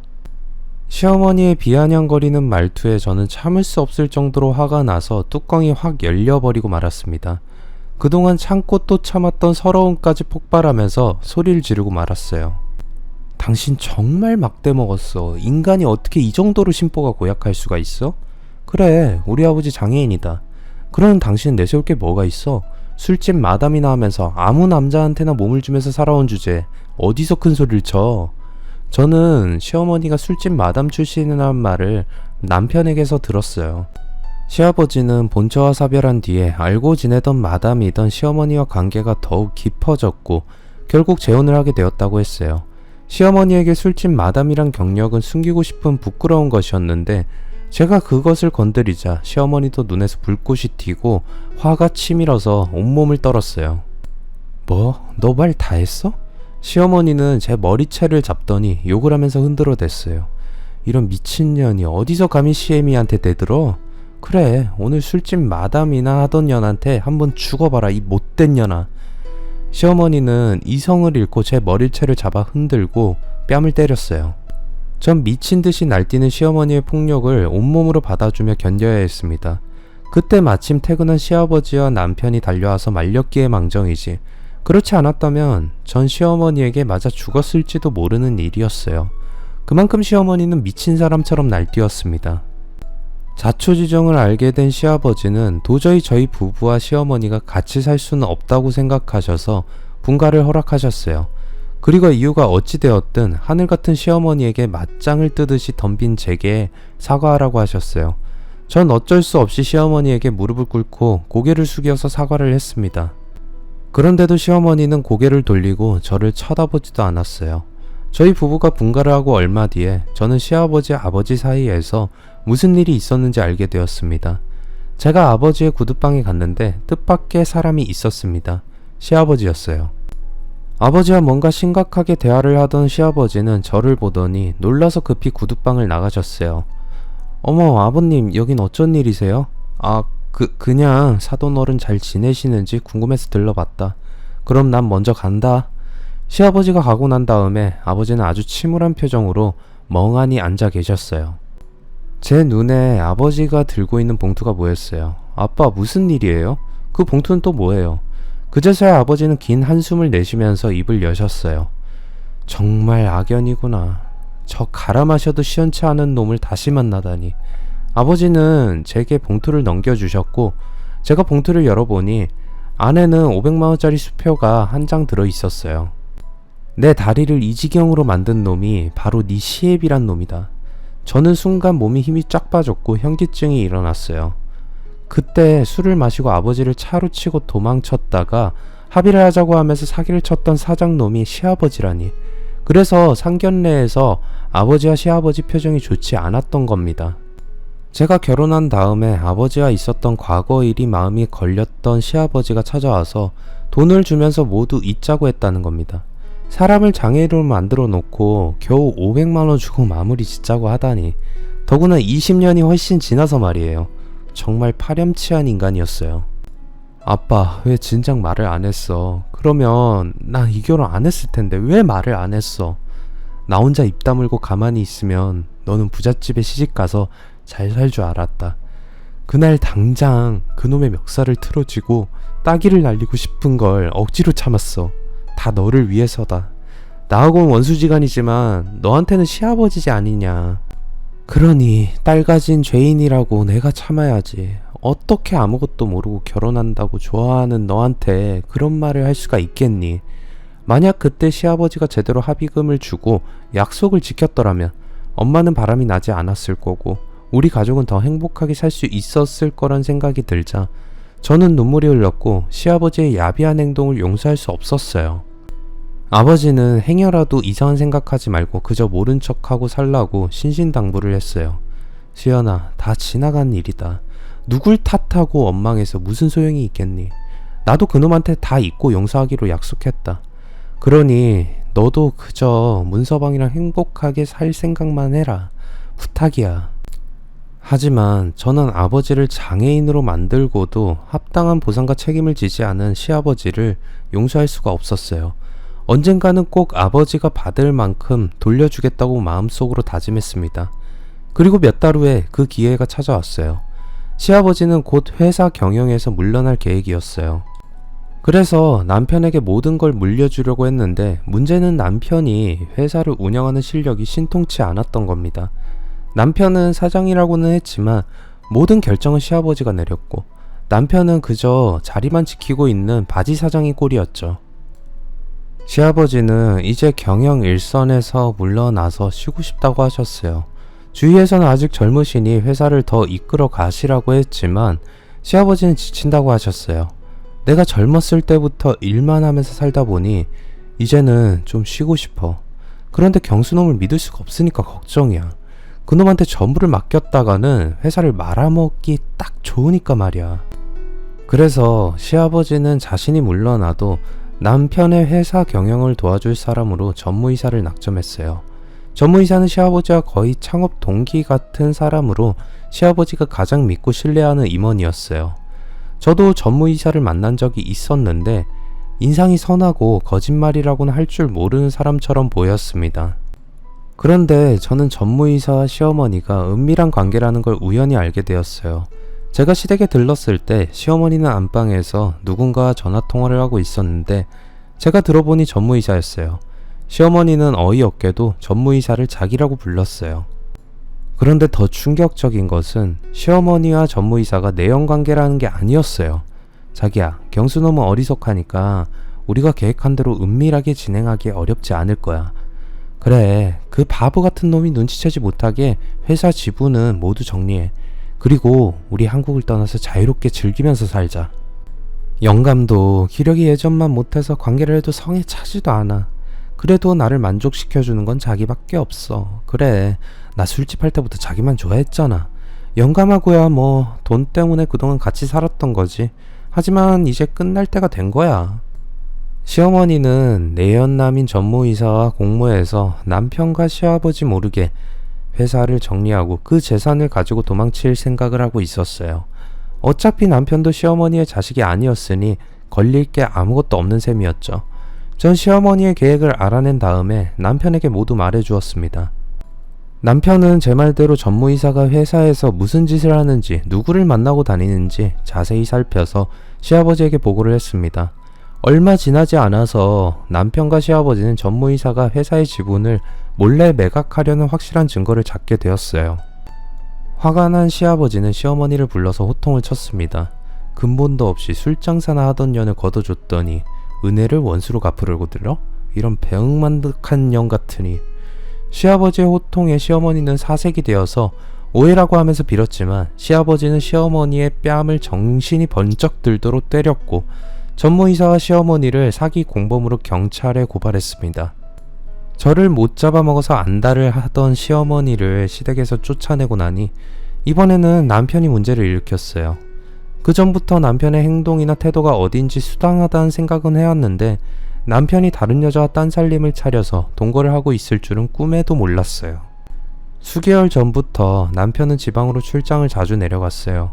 시어머니의 비아냥거리는 말투에 저는 참을 수 없을 정도로 화가 나서 뚜껑이 확 열려버리고 말았습니다. 그동안 참고 또 참았던 서러움까지 폭발하면서 소리를 지르고 말았어요. 당신 정말 막대 먹었어. 인간이 어떻게 이 정도로 심보가 고약할 수가 있어? 그래, 우리 아버지 장애인이다. 그러는 당신은 내세울 게 뭐가 있어? 술집 마담이나 하면서 아무 남자한테나 몸을 주면서 살아온 주제에 어디서 큰 소리를 쳐? 저는 시어머니가 술집 마담 출신이라는 말을 남편에게서 들었어요. 시아버지는 본처와 사별한 뒤에 알고 지내던 마담이던 시어머니와 관계가 더욱 깊어졌고 결국 재혼을 하게 되었다고 했어요. 시어머니에게 술집 마담이란 경력은 숨기고 싶은 부끄러운 것이었는데 제가 그것을 건드리자 시어머니도 눈에서 불꽃이 튀고 화가 치밀어서 온몸을 떨었어요. 뭐? 너 말 다 했어? 시어머니는 제 머리채를 잡더니 욕을 하면서 흔들어댔어요. 이런 미친년이 어디서 감히 시애미한테 대들어? 그래, 오늘 술집 마담이나 하던 년한테 한번 죽어봐라, 이 못된 년아. 시어머니는 이성을 잃고 제 머리채를 잡아 흔들고 뺨을 때렸어요. 전 미친듯이 날뛰는 시어머니의 폭력을 온몸으로 받아주며 견뎌야 했습니다. 그때 마침 퇴근한 시아버지와 남편이 달려와서 말렸기에 망정이지 그렇지 않았다면 전 시어머니에게 맞아 죽었을지도 모르는 일이었어요. 그만큼 시어머니는 미친 사람처럼 날뛰었습니다. 자초지종을 알게 된 시아버지는 도저히 저희 부부와 시어머니가 같이 살 수는 없다고 생각하셔서 분가를 허락하셨어요. 그리고 이유가 어찌되었든 하늘같은 시어머니에게 맞짱을 뜨듯이 덤빈 제게 사과하라고 하셨어요. 전 어쩔 수 없이 시어머니에게 무릎을 꿇고 고개를 숙여서 사과를 했습니다. 그런데도 시어머니는 고개를 돌리고 저를 쳐다보지도 않았어요. 저희 부부가 분가를 하고 얼마 뒤에 저는 시아버지 아버지 사이에서 무슨 일이 있었는지 알게 되었습니다. 제가 아버지의 구두방에 갔는데 뜻밖의 사람이 있었습니다. 시아버지였어요. 아버지와 뭔가 심각하게 대화를 하던 시아버지는 저를 보더니 놀라서 급히 구두방을 나가셨어요. 어머, 아버님, 여긴 어쩐 일이세요? 그냥 사돈 어른 잘 지내시는지 궁금해서 들러봤다. 그럼 난 먼저 간다. 시아버지가 가고 난 다음에 아버지는 아주 침울한 표정으로 멍하니 앉아 계셨어요. 제 눈에 아버지가 들고 있는 봉투가 보였어요. 아빠, 무슨 일이에요? 그 봉투는 또 뭐예요? 그제서야 아버지는 긴 한숨을 내쉬면서 입을 여셨어요. 정말 악연이구나. 저 갈아 마셔도 시원치 않은 놈을 다시 만나다니. 아버지는 제게 봉투를 넘겨주셨고 제가 봉투를 열어보니 안에는 500만원짜리 수표가 한 장 들어있었어요. 내 다리를 이 지경으로 만든 놈이 바로 네 시애비란 놈이다. 저는 순간 몸이 힘이 쫙 빠졌고 현기증이 일어났어요. 그때 술을 마시고 아버지를 차로 치고 도망쳤다가 합의를 하자고 하면서 사기를 쳤던 사장놈이 시아버지라니. 그래서 상견례에서 아버지와 시아버지 표정이 좋지 않았던 겁니다. 제가 결혼한 다음에 아버지와 있었던 과거 일이 마음이 걸렸던 시아버지가 찾아와서 돈을 주면서 모두 잊자고 했다는 겁니다. 사람을 장애인으로 만들어 놓고 겨우 500만원 주고 마무리 짓자고 하다니, 더구나 20년이 훨씬 지나서 말이에요. 정말 파렴치한 인간이었어요. 아빠, 왜 진작 말을 안 했어? 그러면 나 이 결혼 안 했을 텐데 왜 말을 안 했어? 나 혼자 입 다물고 가만히 있으면 너는 부잣집에 시집가서 잘 살 줄 알았다. 그날 당장 그놈의 멱살을 틀어쥐고 따귀를 날리고 싶은 걸 억지로 참았어. 다 너를 위해서다. 나하고는 원수지간이지만 너한테는 시아버지지 아니냐. 그러니 딸 가진 죄인이라고 내가 참아야지. 어떻게 아무것도 모르고 결혼한다고 좋아하는 너한테 그런 말을 할 수가 있겠니? 만약 그때 시아버지가 제대로 합의금을 주고 약속을 지켰더라면 엄마는 바람이 나지 않았을 거고 우리 가족은 더 행복하게 살 수 있었을 거란 생각이 들자 저는 눈물이 흘렀고 시아버지의 야비한 행동을 용서할 수 없었어요. 아버지는 행여라도 이상한 생각하지 말고 그저 모른 척하고 살라고 신신당부를 했어요. 수연아, 다 지나간 일이다. 누굴 탓하고 원망해서 무슨 소용이 있겠니? 나도 그놈한테 다 잊고 용서하기로 약속했다. 그러니 너도 그저 문서방이랑 행복하게 살 생각만 해라. 부탁이야. 하지만 저는 아버지를 장애인으로 만들고도 합당한 보상과 책임을 지지 않은 시아버지를 용서할 수가 없었어요. 언젠가는 꼭 아버지가 받을 만큼 돌려주겠다고 마음속으로 다짐했습니다. 그리고 몇 달 후에 그 기회가 찾아왔어요. 시아버지는 곧 회사 경영에서 물러날 계획이었어요. 그래서 남편에게 모든 걸 물려주려고 했는데 문제는 남편이 회사를 운영하는 실력이 신통치 않았던 겁니다. 남편은 사장이라고는 했지만 모든 결정은 시아버지가 내렸고 남편은 그저 자리만 지키고 있는 바지 사장의 꼴이었죠. 시아버지는 이제 경영 일선에서 물러나서 쉬고 싶다고 하셨어요. 주위에서는 아직 젊으시니 회사를 더 이끌어 가시라고 했지만 시아버지는 지친다고 하셨어요. 내가 젊었을 때부터 일만 하면서 살다 보니 이제는 좀 쉬고 싶어. 그런데 경수놈을 믿을 수가 없으니까 걱정이야. 그놈한테 전부를 맡겼다가는 회사를 말아먹기 딱 좋으니까 말이야. 그래서 시아버지는 자신이 물러나도 남편의 회사 경영을 도와줄 사람으로 전무이사를 낙점했어요. 전무이사는 시아버지와 거의 창업 동기 같은 사람으로 시아버지가 가장 믿고 신뢰하는 임원이었어요. 저도 전무이사를 만난 적이 있었는데 인상이 선하고 거짓말이라고는 할 줄 모르는 사람처럼 보였습니다. 그런데 저는 전무이사와 시어머니가 은밀한 관계라는 걸 우연히 알게 되었어요. 제가 시댁에 들렀을 때 시어머니는 안방에서 누군가와 전화통화를 하고 있었는데 제가 들어보니 전무이사였어요. 시어머니는 어이없게도 전무이사를 자기라고 불렀어요. 그런데 더 충격적인 것은 시어머니와 전무이사가 내연관계라는 게 아니었어요. 자기야, 경수놈은 어리석하니까 우리가 계획한 대로 은밀하게 진행하기 어렵지 않을 거야. 그래, 그 바보 같은 놈이 눈치채지 못하게 회사 지분은 모두 정리해. 그리고 우리 한국을 떠나서 자유롭게 즐기면서 살자. 영감도 기력이 예전만 못해서 관계를 해도 성에 차지도 않아. 그래도 나를 만족시켜주는 건 자기밖에 없어. 그래, 나 술집 할 때부터 자기만 좋아했잖아. 영감하고야 뭐 돈 때문에 그동안 같이 살았던 거지. 하지만 이제 끝날 때가 된 거야. 시어머니는 내연남인 전무이사와 공모해서 남편과 시아버지 모르게 회사를 정리하고 그 재산을 가지고 도망칠 생각을 하고 있었어요. 어차피 남편도 시어머니의 자식이 아니었으니 걸릴 게 아무것도 없는 셈이었죠. 전 시어머니의 계획을 알아낸 다음에 남편에게 모두 말해주었습니다. 남편은 제 말대로 전무이사가 회사에서 무슨 짓을 하는지, 누구를 만나고 다니는지 자세히 살펴서 시아버지에게 보고를 했습니다. 얼마 지나지 않아서 남편과 시아버지는 전무이사가 회사의 지분을 몰래 매각하려는 확실한 증거를 찾게 되었어요. 화가 난 시아버지는 시어머니를 불러서 호통을 쳤습니다. 근본도 없이 술장사나 하던 년을 걷어줬더니 은혜를 원수로 갚으려고 들어? 이런 배응만득한 년 같으니. 시아버지의 호통에 시어머니는 사색이 되어서 오해라고 하면서 빌었지만 시아버지는 시어머니의 뺨을 정신이 번쩍 들도록 때렸고 전무이사와 시어머니를 사기 공범으로 경찰에 고발했습니다. 저를 못 잡아먹어서 안달을 하던 시어머니를 시댁에서 쫓아내고 나니 이번에는 남편이 문제를 일으켰어요. 그 전부터 남편의 행동이나 태도가 어딘지 수상하다는 생각은 해왔는데 남편이 다른 여자와 딴살림을 차려서 동거를 하고 있을 줄은 꿈에도 몰랐어요. 수개월 전부터 남편은 지방으로 출장을 자주 내려갔어요.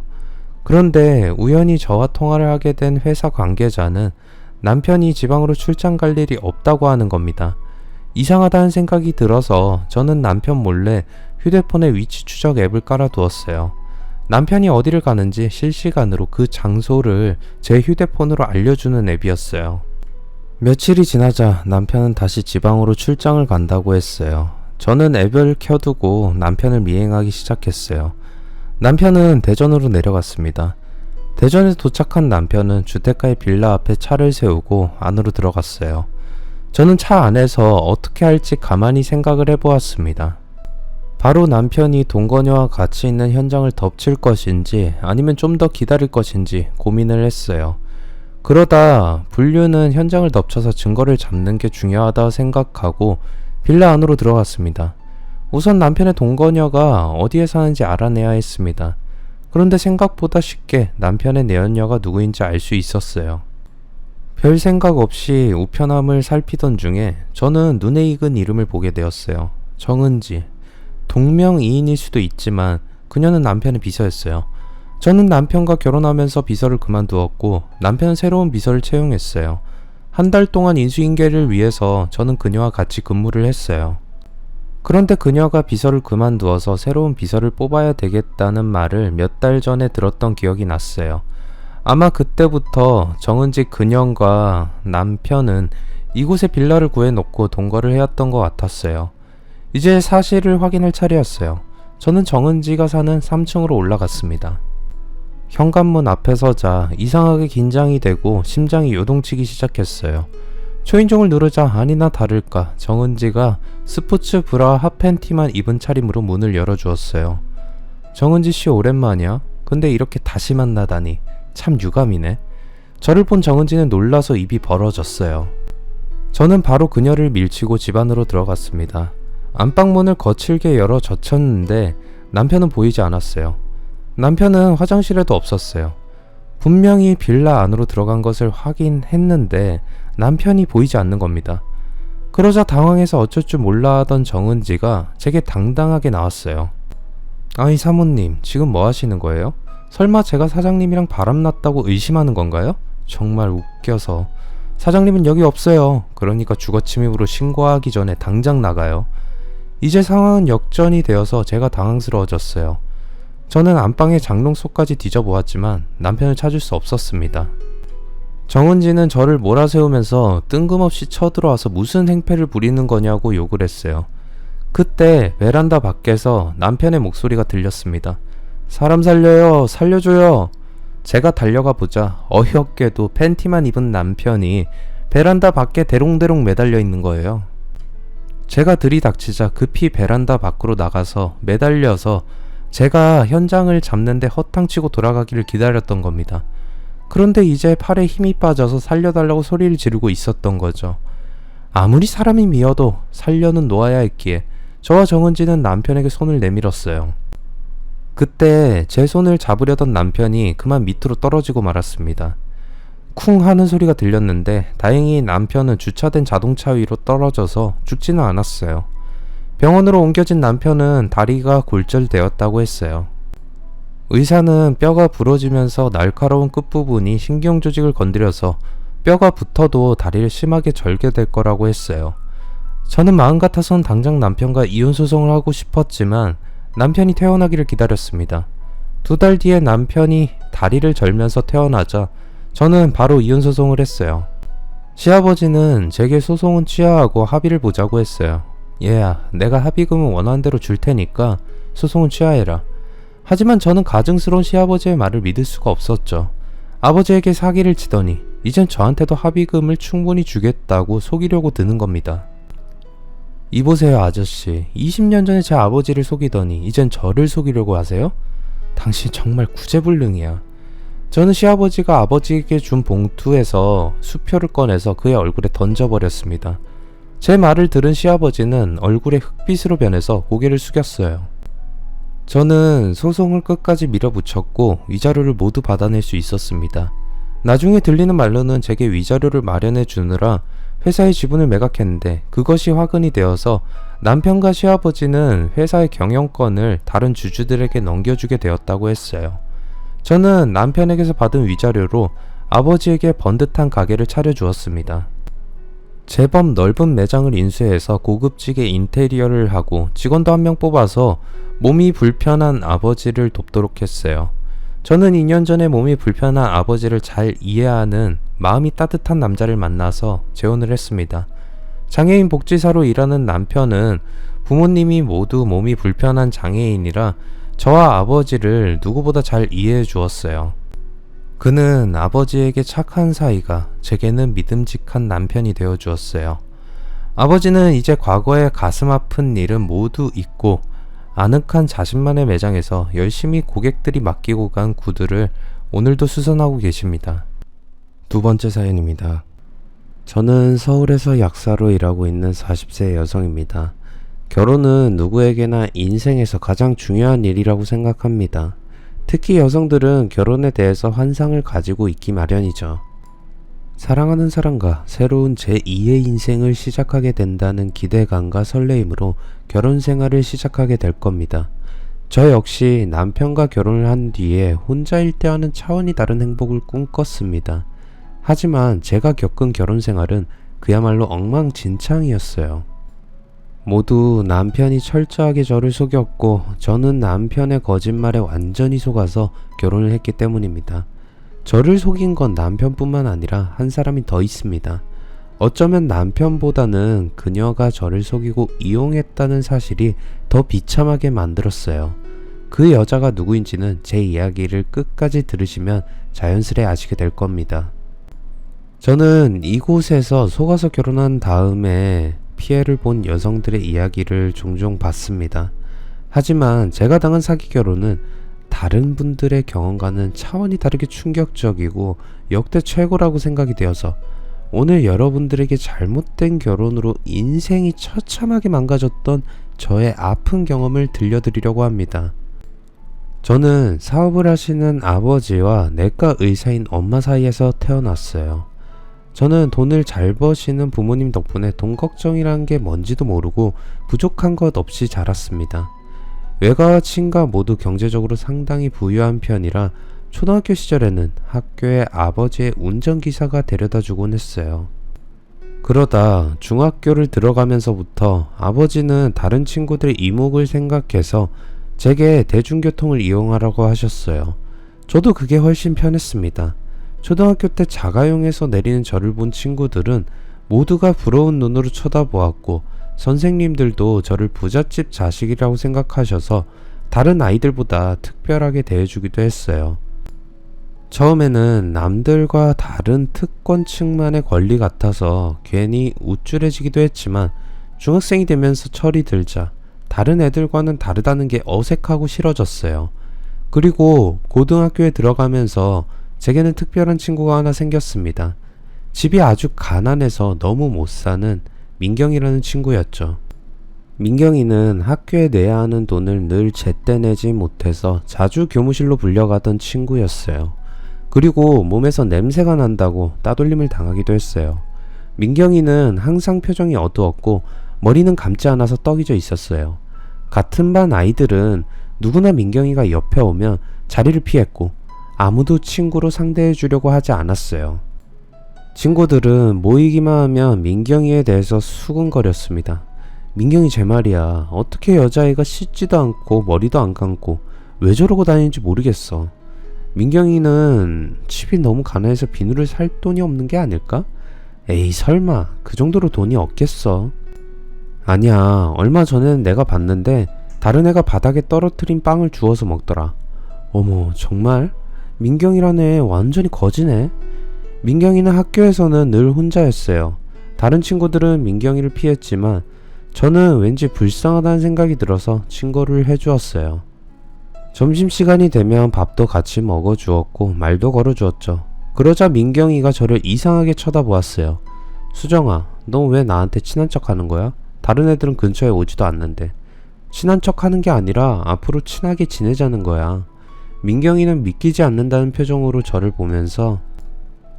그런데 우연히 저와 통화를 하게 된 회사 관계자는 남편이 지방으로 출장 갈 일이 없다고 하는 겁니다. 이상하다는 생각이 들어서 저는 남편 몰래 휴대폰에 위치 추적 앱을 깔아두었어요. 남편이 어디를 가는지 실시간으로 그 장소를 제 휴대폰으로 알려주는 앱이었어요. 며칠이 지나자 남편은 다시 지방으로 출장을 간다고 했어요. 저는 앱을 켜두고 남편을 미행하기 시작했어요. 남편은 대전으로 내려갔습니다. 대전에 도착한 남편은 주택가의 빌라 앞에 차를 세우고 안으로 들어갔어요. 저는 차 안에서 어떻게 할지 가만히 생각을 해보았습니다. 바로 남편이 동거녀와 같이 있는 현장을 덮칠 것인지 아니면 좀 더 기다릴 것인지 고민을 했어요. 그러다 분류는 현장을 덮쳐서 증거를 잡는 게 중요하다 생각하고 빌라 안으로 들어갔습니다. 우선 남편의 동거녀가 어디에 사는지 알아내야 했습니다. 그런데 생각보다 쉽게 남편의 내연녀가 누구인지 알 수 있었어요. 별 생각 없이 우편함을 살피던 중에 저는 눈에 익은 이름을 보게 되었어요. 정은지. 동명이인일 수도 있지만 그녀는 남편의 비서였어요. 저는 남편과 결혼하면서 비서를 그만두었고 남편은 새로운 비서를 채용했어요. 한 달 동안 인수인계를 위해서 저는 그녀와 같이 근무를 했어요. 그런데 그녀가 비서를 그만두어서 새로운 비서를 뽑아야 되겠다는 말을 몇 달 전에 들었던 기억이 났어요. 아마 그때부터 정은지 그녀과 남편은 이곳에 빌라를 구해놓고 동거를 해왔던 것 같았어요. 이제 사실을 확인할 차례였어요. 저는 정은지가 사는 3층으로 올라갔습니다. 현관문 앞에 서자 이상하게 긴장이 되고 심장이 요동치기 시작했어요. 초인종을 누르자 아니나 다를까 정은지가 스포츠 브라 핫팬티만 입은 차림으로 문을 열어주었어요. 정은지씨 오랜만이야? 근데 이렇게 다시 만나다니 참 유감이네. 저를 본 정은지는 놀라서 입이 벌어졌어요. 저는 바로 그녀를 밀치고 집 안으로 들어갔습니다. 안방문을 거칠게 열어 젖혔는데 남편은 보이지 않았어요. 남편은 화장실에도 없었어요. 분명히 빌라 안으로 들어간 것을 확인했는데 남편이 보이지 않는 겁니다. 그러자 당황해서 어쩔 줄 몰라 하던 정은지가 제게 당당하게 나왔어요. 아니 사모님, 지금 뭐 하시는 거예요? 설마 제가 사장님이랑 바람났다고 의심하는 건가요? 정말 웃겨서. 사장님은 여기 없어요. 그러니까 주거침입으로 신고하기 전에 당장 나가요. 이제 상황은 역전이 되어서 제가 당황스러워졌어요. 저는 안방의 장롱 속까지 뒤져보았지만 남편을 찾을 수 없었습니다. 정은지는 저를 몰아세우면서 뜬금없이 쳐들어와서 무슨 행패를 부리는 거냐고 욕을 했어요. 그때 베란다 밖에서 남편의 목소리가 들렸습니다. 사람 살려요, 살려줘요. 제가 달려가 보자 어이없게도 팬티만 입은 남편이 베란다 밖에 대롱대롱 매달려 있는 거예요. 제가 들이닥치자 급히 베란다 밖으로 나가서 매달려서 제가 현장을 잡는데 허탕치고 돌아가기를 기다렸던 겁니다. 그런데 이제 팔에 힘이 빠져서 살려달라고 소리를 지르고 있었던 거죠. 아무리 사람이 미워도 살려는 놓아야 했기에 저와 정은지는 남편에게 손을 내밀었어요. 그때 제 손을 잡으려던 남편이 그만 밑으로 떨어지고 말았습니다. 쿵 하는 소리가 들렸는데 다행히 남편은 주차된 자동차 위로 떨어져서 죽지는 않았어요. 병원으로 옮겨진 남편은 다리가 골절되었다고 했어요. 의사는 뼈가 부러지면서 날카로운 끝부분이 신경조직을 건드려서 뼈가 붙어도 다리를 심하게 절게 될 거라고 했어요. 저는 마음 같아선 당장 남편과 이혼소송을 하고 싶었지만 남편이 퇴원하기를 기다렸습니다. 2달 뒤에 남편이 다리를 절면서 퇴원하자 저는 바로 이혼소송을 했어요. 시아버지는 제게 소송은 취하하고 합의를 보자고 했어요. 얘야, 내가 합의금은 원하는 대로 줄 테니까 소송은 취하해라. 하지만 저는 가증스러운 시아버지의 말을 믿을 수가 없었죠. 아버지에게 사기를 치더니 이젠 저한테도 합의금을 충분히 주겠다고 속이려고 드는 겁니다. 이보세요 아저씨, 20년 전에 제 아버지를 속이더니 이젠 저를 속이려고 하세요? 당신 정말 구제불능이야. 저는 시아버지가 아버지에게 준 봉투에서 수표를 꺼내서 그의 얼굴에 던져버렸습니다. 제 말을 들은 시아버지는 얼굴에 흑빛으로 변해서 고개를 숙였어요. 저는 소송을 끝까지 밀어붙였고 위자료를 모두 받아낼 수 있었습니다. 나중에 들리는 말로는 제게 위자료를 마련해 주느라 회사의 지분을 매각했는데 그것이 화근이 되어서 남편과 시아버지는 회사의 경영권을 다른 주주들에게 넘겨주게 되었다고 했어요. 저는 남편에게서 받은 위자료로 아버지에게 번듯한 가게를 차려주었습니다. 제법 넓은 매장을 인수해서 고급지게 인테리어를 하고 직원도 한 명 뽑아서 몸이 불편한 아버지를 돕도록 했어요. 저는 2년 전에 몸이 불편한 아버지를 잘 이해하는 마음이 따뜻한 남자를 만나서 재혼을 했습니다. 장애인 복지사로 일하는 남편은 부모님이 모두 몸이 불편한 장애인이라 저와 아버지를 누구보다 잘 이해해 주었어요. 그는 아버지에게 착한 사이가 제게는 믿음직한 남편이 되어 주었어요. 아버지는 이제 과거의 가슴 아픈 일은 모두 잊고 아늑한 자신만의 매장에서 열심히 고객들이 맡기고 간 구두를 오늘도 수선하고 계십니다. 두 번째 사연입니다. 저는 서울에서 약사로 일하고 있는 40세 여성입니다. 결혼은 누구에게나 인생에서 가장 중요한 일이라고 생각합니다. 특히 여성들은 결혼에 대해서 환상을 가지고 있기 마련이죠. 사랑하는 사람과 새로운 제2의 인생을 시작하게 된다는 기대감과 설레임으로 결혼 생활을 시작하게 될 겁니다. 저 역시 남편과 결혼을 한 뒤에 혼자일 때와는 차원이 다른 행복을 꿈꿨습니다. 하지만 제가 겪은 결혼 생활은 그야말로 엉망진창이었어요. 모두 남편이 철저하게 저를 속였고 저는 남편의 거짓말에 완전히 속아서 결혼을 했기 때문입니다. 저를 속인 건 남편뿐만 아니라 한 사람이 더 있습니다. 어쩌면 남편보다는 그녀가 저를 속이고 이용했다는 사실이 더 비참하게 만들었어요. 그 여자가 누구인지는 제 이야기를 끝까지 들으시면 자연스레 아시게 될 겁니다. 저는 이곳에서 속아서 결혼한 다음에 피해를 본 여성들의 이야기를 종종 봤습니다. 하지만 제가 당한 사기 결혼은 다른 분들의 경험과는 차원이 다르게 충격적이고 역대 최고라고 생각이 되어서 오늘 여러분들에게 잘못된 결혼으로 인생이 처참하게 망가졌던 저의 아픈 경험을 들려드리려고 합니다. 저는 사업을 하시는 아버지와 내과 의사인 엄마 사이에서 태어났어요. 저는 돈을 잘 버시는 부모님 덕분에 돈 걱정이란 게 뭔지도 모르고 부족한 것 없이 자랐습니다. 외가와 친가 모두 경제적으로 상당히 부유한 편이라 초등학교 시절에는 학교에 아버지의 운전기사가 데려다 주곤 했어요. 그러다 중학교를 들어가면서부터 아버지는 다른 친구들의 이목을 생각해서 제게 대중교통을 이용하라고 하셨어요. 저도 그게 훨씬 편했습니다. 초등학교 때 자가용에서 내리는 저를 본 친구들은 모두가 부러운 눈으로 쳐다보았고 선생님들도 저를 부잣집 자식이라고 생각하셔서 다른 아이들보다 특별하게 대해주기도 했어요. 처음에는 남들과 다른 특권층만의 권리 같아서 괜히 우쭐해지기도 했지만 중학생이 되면서 철이 들자 다른 애들과는 다르다는 게 어색하고 싫어졌어요. 그리고 고등학교에 들어가면서 제게는 특별한 친구가 하나 생겼습니다. 집이 아주 가난해서 너무 못 사는 민경이라는 친구였죠. 민경이는 학교에 내야 하는 돈을 늘 제때 내지 못해서 자주 교무실로 불려가던 친구였어요. 그리고 몸에서 냄새가 난다고 따돌림을 당하기도 했어요. 민경이는 항상 표정이 어두웠고 머리는 감지 않아서 떡이져 있었어요. 같은 반 아이들은 누구나 민경이가 옆에 오면 자리를 피했고 아무도 친구로 상대해 주려고 하지 않았어요. 친구들은 모이기만 하면 민경이에 대해서 수근거렸습니다. 민경이 제 말이야. 어떻게 여자애가 씻지도 않고 머리도 안 감고 왜 저러고 다니는지 모르겠어. 민경이는 집이 너무 가난해서 비누를 살 돈이 없는 게 아닐까? 에이 설마 그 정도로 돈이 없겠어. 아니야, 얼마 전에는 내가 봤는데 다른 애가 바닥에 떨어뜨린 빵을 주워서 먹더라. 어머 정말? 민경이라는 애 완전히 거지네. 민경이는 학교에서는 늘 혼자였어요. 다른 친구들은 민경이를 피했지만 저는 왠지 불쌍하다는 생각이 들어서 친구를 해주었어요. 점심시간이 되면 밥도 같이 먹어주었고 말도 걸어주었죠. 그러자 민경이가 저를 이상하게 쳐다보았어요. 수정아, 너 왜 나한테 친한 척 하는 거야? 다른 애들은 근처에 오지도 않는데. 친한 척 하는 게 아니라 앞으로 친하게 지내자는 거야. 민경이는 믿기지 않는다는 표정으로 저를 보면서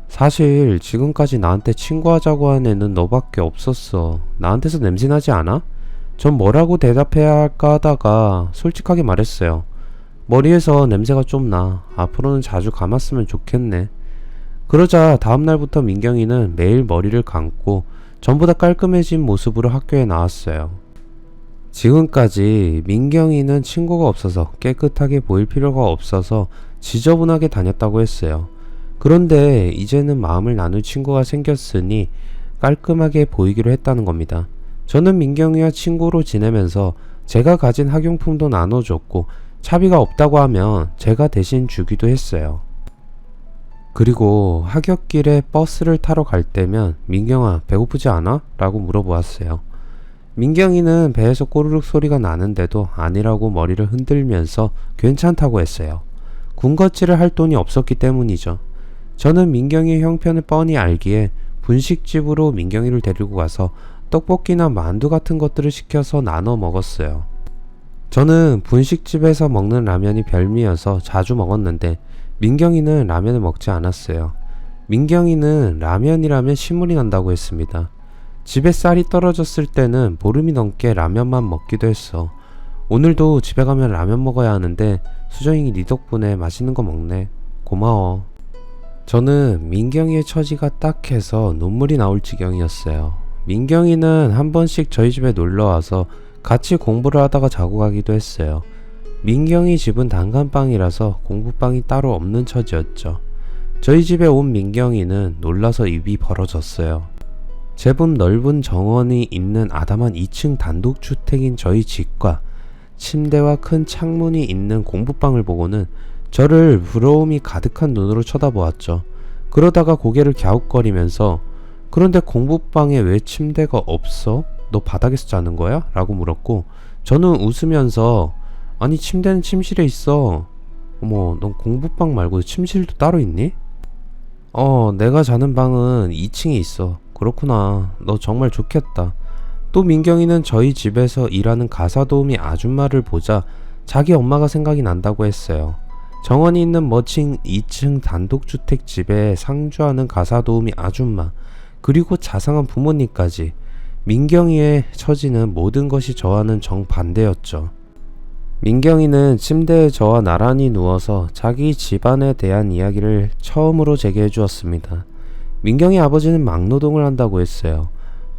사실 지금까지 나한테 친구하자고 한 애는 너밖에 없었어. 나한테서 냄새나지 않아? 전 뭐라고 대답해야 할까 하다가 솔직하게 말했어요. 머리에서 냄새가 좀 나. 앞으로는 자주 감았으면 좋겠네. 그러자 다음날부터 민경이는 매일 머리를 감고 전보다 깔끔해진 모습으로 학교에 나왔어요. 지금까지 민경이는 친구가 없어서 깨끗하게 보일 필요가 없어서 지저분하게 다녔다고 했어요. 그런데 이제는 마음을 나눌 친구가 생겼으니 깔끔하게 보이기로 했다는 겁니다. 저는 민경이와 친구로 지내면서 제가 가진 학용품도 나눠줬고 차비가 없다고 하면 제가 대신 주기도 했어요. 그리고 하굣길에 버스를 타러 갈 때면 민경아 배고프지 않아? 라고 물어보았어요. 민경이는 배에서 꼬르륵 소리가 나는데도 아니라고 머리를 흔들면서 괜찮다고 했어요. 군것질을 할 돈이 없었기 때문이죠. 저는 민경이의 형편을 뻔히 알기에 분식집으로 민경이를 데리고 가서 떡볶이나 만두 같은 것들을 시켜서 나눠 먹었어요. 저는 분식집에서 먹는 라면이 별미여서 자주 먹었는데 민경이는 라면을 먹지 않았어요. 민경이는 라면이라면 신물이 난다고 했습니다. 집에 쌀이 떨어졌을 때는 보름이 넘게 라면만 먹기도 했어. 오늘도 집에 가면 라면 먹어야 하는데 수정이 네 덕분에 맛있는 거 먹네. 고마워. 저는 민경이의 처지가 딱해서 눈물이 나올 지경이었어요. 민경이는 한 번씩 저희 집에 놀러와서 같이 공부를 하다가 자고 가기도 했어요. 민경이 집은 단칸방이라서 공부방이 따로 없는 처지였죠. 저희 집에 온 민경이는 놀라서 입이 벌어졌어요. 제법 넓은 정원이 있는 아담한 2층 단독주택인 저희 집과 침대와 큰 창문이 있는 공부방을 보고는 저를 부러움이 가득한 눈으로 쳐다보았죠. 그러다가 고개를 갸웃거리면서 그런데 공부방에 왜 침대가 없어? 너 바닥에서 자는 거야? 라고 물었고 저는 웃으면서 아니 침대는 침실에 있어. 어머 넌 공부방 말고 침실도 따로 있니? 내가 자는 방은 2층에 있어. 그렇구나. 너 정말 좋겠다. 또 민경이는 저희 집에서 일하는 가사도우미 아줌마를 보자 자기 엄마가 생각이 난다고 했어요. 정원이 있는 멋진 2층 단독주택 집에 상주하는 가사도우미 아줌마 그리고 자상한 부모님까지 민경이의 처지는 모든 것이 저와는 정반대였죠. 민경이는 침대에 저와 나란히 누워서 자기 집안에 대한 이야기를 처음으로 제게 해주었습니다. 민경이 아버지는 막노동을 한다고 했어요.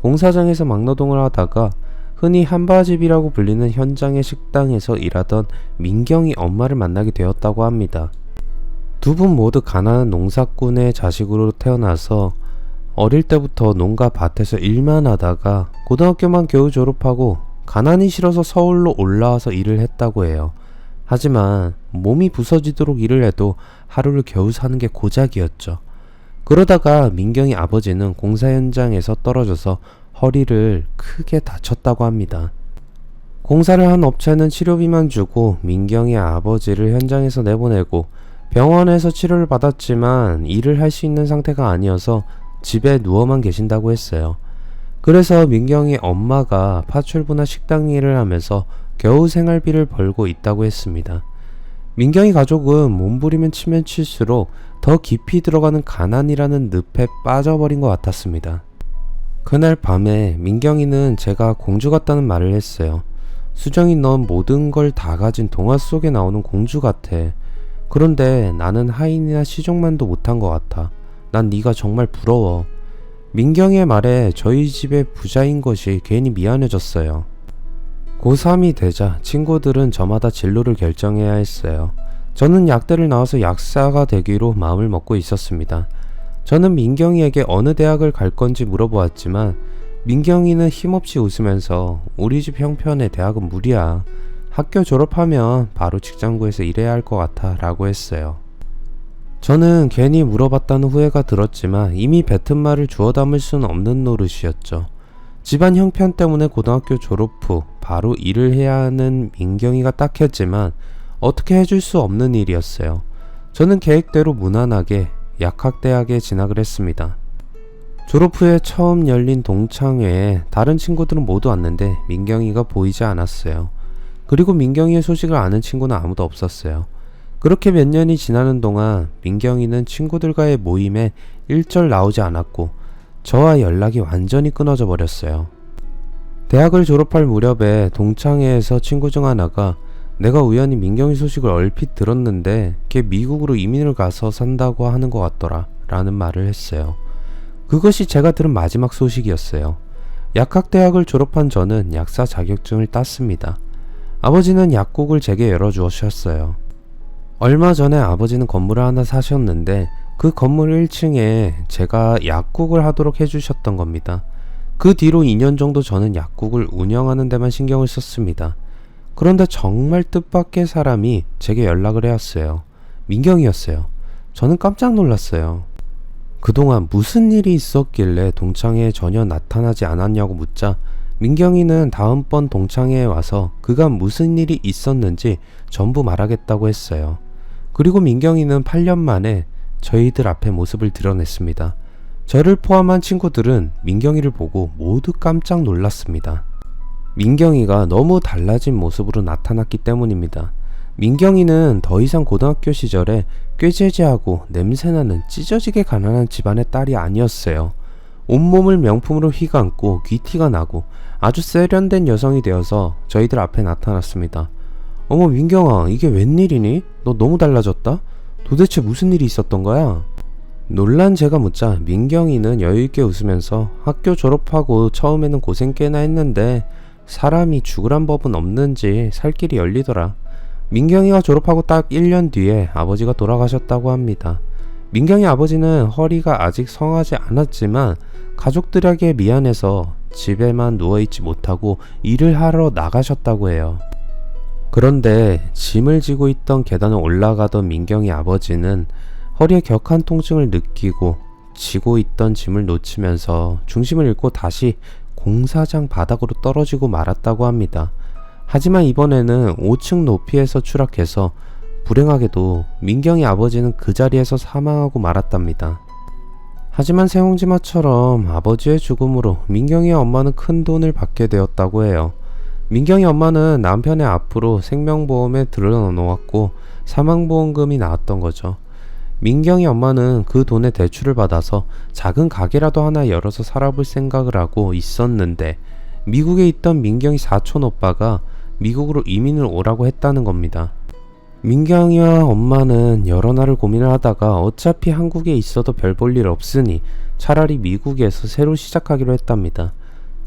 공사장에서 막노동을 하다가 흔히 한바집이라고 불리는 현장의 식당에서 일하던 민경이 엄마를 만나게 되었다고 합니다. 두 분 모두 가난한 농사꾼의 자식으로 태어나서 어릴 때부터 농가 밭에서 일만 하다가 고등학교만 겨우 졸업하고 가난이 싫어서 서울로 올라와서 일을 했다고 해요. 하지만 몸이 부서지도록 일을 해도 하루를 겨우 사는 게 고작이었죠. 그러다가 민경이 아버지는 공사 현장에서 떨어져서 허리를 크게 다쳤다고 합니다. 공사를 한 업체는 치료비만 주고 민경이 아버지를 현장에서 내보내고 병원에서 치료를 받았지만 일을 할 수 있는 상태가 아니어서 집에 누워만 계신다고 했어요. 그래서 민경이 엄마가 파출부나 식당 일을 하면서 겨우 생활비를 벌고 있다고 했습니다. 민경이 가족은 몸부림은 치면 칠수록 더 깊이 들어가는 가난이라는 늪에 빠져버린 것 같았습니다. 그날 밤에 민경이는 제가 공주 같다는 말을 했어요. 수정이 넌 모든 걸 다 가진 동화 속에 나오는 공주 같아. 그런데 나는 하인이나 시종만도 못한 것 같아. 난 네가 정말 부러워. 민경이의 말에 저희 집의 부자인 것이 괜히 미안해졌어요. 고3이 되자 친구들은 저마다 진로를 결정해야 했어요. 저는 약대를 나와서 약사가 되기로 마음을 먹고 있었습니다. 저는 민경이에게 어느 대학을 갈 건지 물어보았지만 민경이는 힘없이 웃으면서 우리 집 형편에 대학은 무리야. 학교 졸업하면 바로 직장 구해서 일해야 할 것 같아 라고 했어요. 저는 괜히 물어봤다는 후회가 들었지만 이미 뱉은 말을 주워 담을 수는 없는 노릇이었죠. 집안 형편 때문에 고등학교 졸업 후 바로 일을 해야 하는 민경이가 딱했지만 어떻게 해줄 수 없는 일이었어요. 저는 계획대로 무난하게 약학대학에 진학을 했습니다. 졸업 후에 처음 열린 동창회에 다른 친구들은 모두 왔는데 민경이가 보이지 않았어요. 그리고 민경이의 소식을 아는 친구는 아무도 없었어요. 그렇게 몇 년이 지나는 동안 민경이는 친구들과의 모임에 일절 나오지 않았고 저와 연락이 완전히 끊어져 버렸어요. 대학을 졸업할 무렵에 동창회에서 친구 중 하나가 내가 우연히 민경이 소식을 얼핏 들었는데 걔 미국으로 이민을 가서 산다고 하는 것 같더라 라는 말을 했어요. 그것이 제가 들은 마지막 소식이었어요. 약학대학을 졸업한 저는 약사 자격증을 땄습니다. 아버지는 약국을 제게 열어주셨어요. 얼마 전에 아버지는 건물을 하나 사셨는데 그 건물 1층에 제가 약국을 하도록 해주셨던 겁니다. 그 뒤로 2년 정도 저는 약국을 운영하는 데만 신경을 썼습니다. 그런데 정말 뜻밖의 사람이 제게 연락을 해왔어요. 민경이었어요. 저는 깜짝 놀랐어요. 그동안 무슨 일이 있었길래 동창회에 전혀 나타나지 않았냐고 묻자 민경이는 다음번 동창회에 와서 그간 무슨 일이 있었는지 전부 말하겠다고 했어요. 그리고 민경이는 8년 만에 저희들 앞에 모습을 드러냈습니다. 저를 포함한 친구들은 민경이를 보고 모두 깜짝 놀랐습니다. 민경이가 너무 달라진 모습으로 나타났기 때문입니다. 민경이는 더 이상 고등학교 시절에 꾀죄죄하고 냄새나는 찢어지게 가난한 집안의 딸이 아니었어요. 온몸을 명품으로 휘감고 귀티가 나고 아주 세련된 여성이 되어서 저희들 앞에 나타났습니다. 어머 민경아, 이게 웬일이니? 너 너무 달라졌다? 도대체 무슨 일이 있었던 거야? 놀란 제가 묻자 민경이는 여유있게 웃으면서 학교 졸업하고 처음에는 고생 꽤나 했는데 사람이 죽으란 법은 없는지 살 길이 열리더라. 민경이가 졸업하고 딱 1년 뒤에 아버지가 돌아가셨다고 합니다. 민경이 아버지는 허리가 아직 성하지 않았지만 가족들에게 미안해서 집에만 누워있지 못하고 일을 하러 나가셨다고 해요. 그런데 짐을 지고 있던 계단을 올라가던 민경이 아버지는 허리에 격한 통증을 느끼고 지고 있던 짐을 놓치면서 중심을 잃고 다시 공사장 바닥으로 떨어지고 말았다고 합니다. 하지만 이번에는 5층 높이에서 추락해서 불행하게도 민경이 아버지는 그 자리에서 사망하고 말았답니다. 하지만 새옹지마처럼 아버지의 죽음으로 민경이의 엄마는 큰 돈을 받게 되었다고 해요. 민경이 엄마는 남편의 앞으로 생명보험에 들어놓았고 사망보험금이 나왔던 거죠. 민경이 엄마는 그 돈에 대출을 받아서 작은 가게라도 하나 열어서 살아볼 생각을 하고 있었는데 미국에 있던 민경이 사촌 오빠가 미국으로 이민을 오라고 했다는 겁니다. 민경이와 엄마는 여러 날을 고민을 하다가 어차피 한국에 있어도 별 볼 일 없으니 차라리 미국에서 새로 시작하기로 했답니다.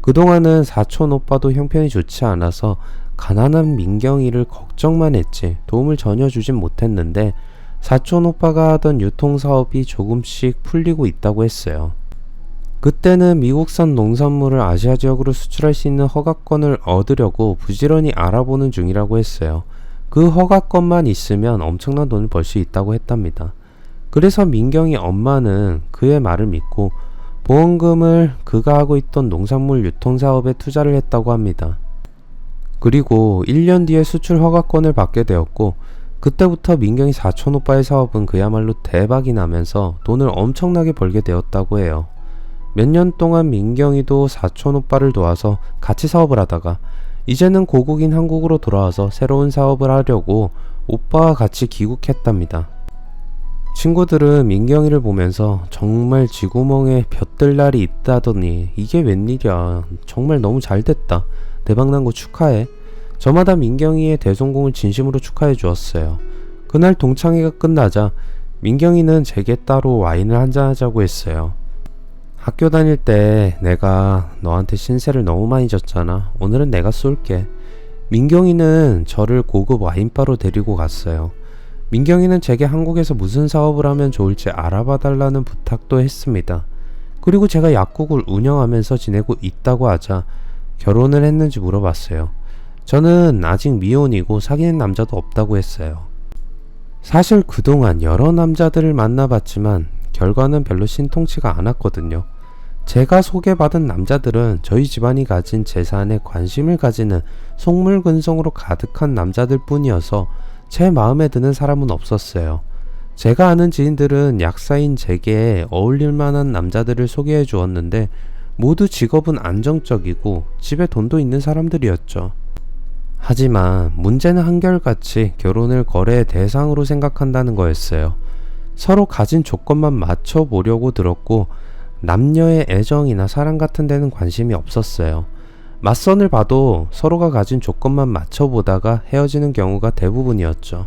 그동안은 사촌 오빠도 형편이 좋지 않아서 가난한 민경이를 걱정만 했지 도움을 전혀 주진 못했는데 사촌 오빠가 하던 유통사업이 조금씩 풀리고 있다고 했어요. 그때는 미국산 농산물을 아시아 지역으로 수출할 수 있는 허가권을 얻으려고 부지런히 알아보는 중이라고 했어요. 그 허가권만 있으면 엄청난 돈을 벌 수 있다고 했답니다. 그래서 민경이 엄마는 그의 말을 믿고 보험금을 그가 하고 있던 농산물 유통사업에 투자를 했다고 합니다. 그리고 1년 뒤에 수출 허가권을 받게 되었고 그때부터 민경이 사촌 오빠의 사업은 그야말로 대박이 나면서 돈을 엄청나게 벌게 되었다고 해요. 몇 년 동안 민경이도 사촌 오빠를 도와서 같이 사업을 하다가 이제는 고국인 한국으로 돌아와서 새로운 사업을 하려고 오빠와 같이 귀국했답니다. 친구들은 민경이를 보면서 정말 쥐구멍에 볕들 날이 있다더니 이게 웬일이야, 정말 너무 잘됐다, 대박난 거 축하해. 저마다 민경이의 대성공을 진심으로 축하해 주었어요. 그날 동창회가 끝나자 민경이는 제게 따로 와인을 한잔하자고 했어요. 학교 다닐 때 내가 너한테 신세를 너무 많이 졌잖아. 오늘은 내가 쏠게. 민경이는 저를 고급 와인바로 데리고 갔어요. 민경이는 제게 한국에서 무슨 사업을 하면 좋을지 알아봐 달라는 부탁도 했습니다. 그리고 제가 약국을 운영하면서 지내고 있다고 하자 결혼을 했는지 물어봤어요. 저는 아직 미혼이고 사귀는 남자도 없다고 했어요. 사실 그동안 여러 남자들을 만나봤지만 결과는 별로 신통치가 않았거든요. 제가 소개받은 남자들은 저희 집안이 가진 재산에 관심을 가지는 속물근성으로 가득한 남자들 뿐이어서 제 마음에 드는 사람은 없었어요. 제가 아는 지인들은 약사인 제게 어울릴 만한 남자들을 소개해 주었는데 모두 직업은 안정적이고 집에 돈도 있는 사람들이었죠. 하지만 문제는 한결같이 결혼을 거래의 대상으로 생각한다는 거였어요. 서로 가진 조건만 맞춰보려고 들었고 남녀의 애정이나 사랑 같은 데는 관심이 없었어요. 맞선을 봐도 서로가 가진 조건만 맞춰보다가 헤어지는 경우가 대부분이었죠.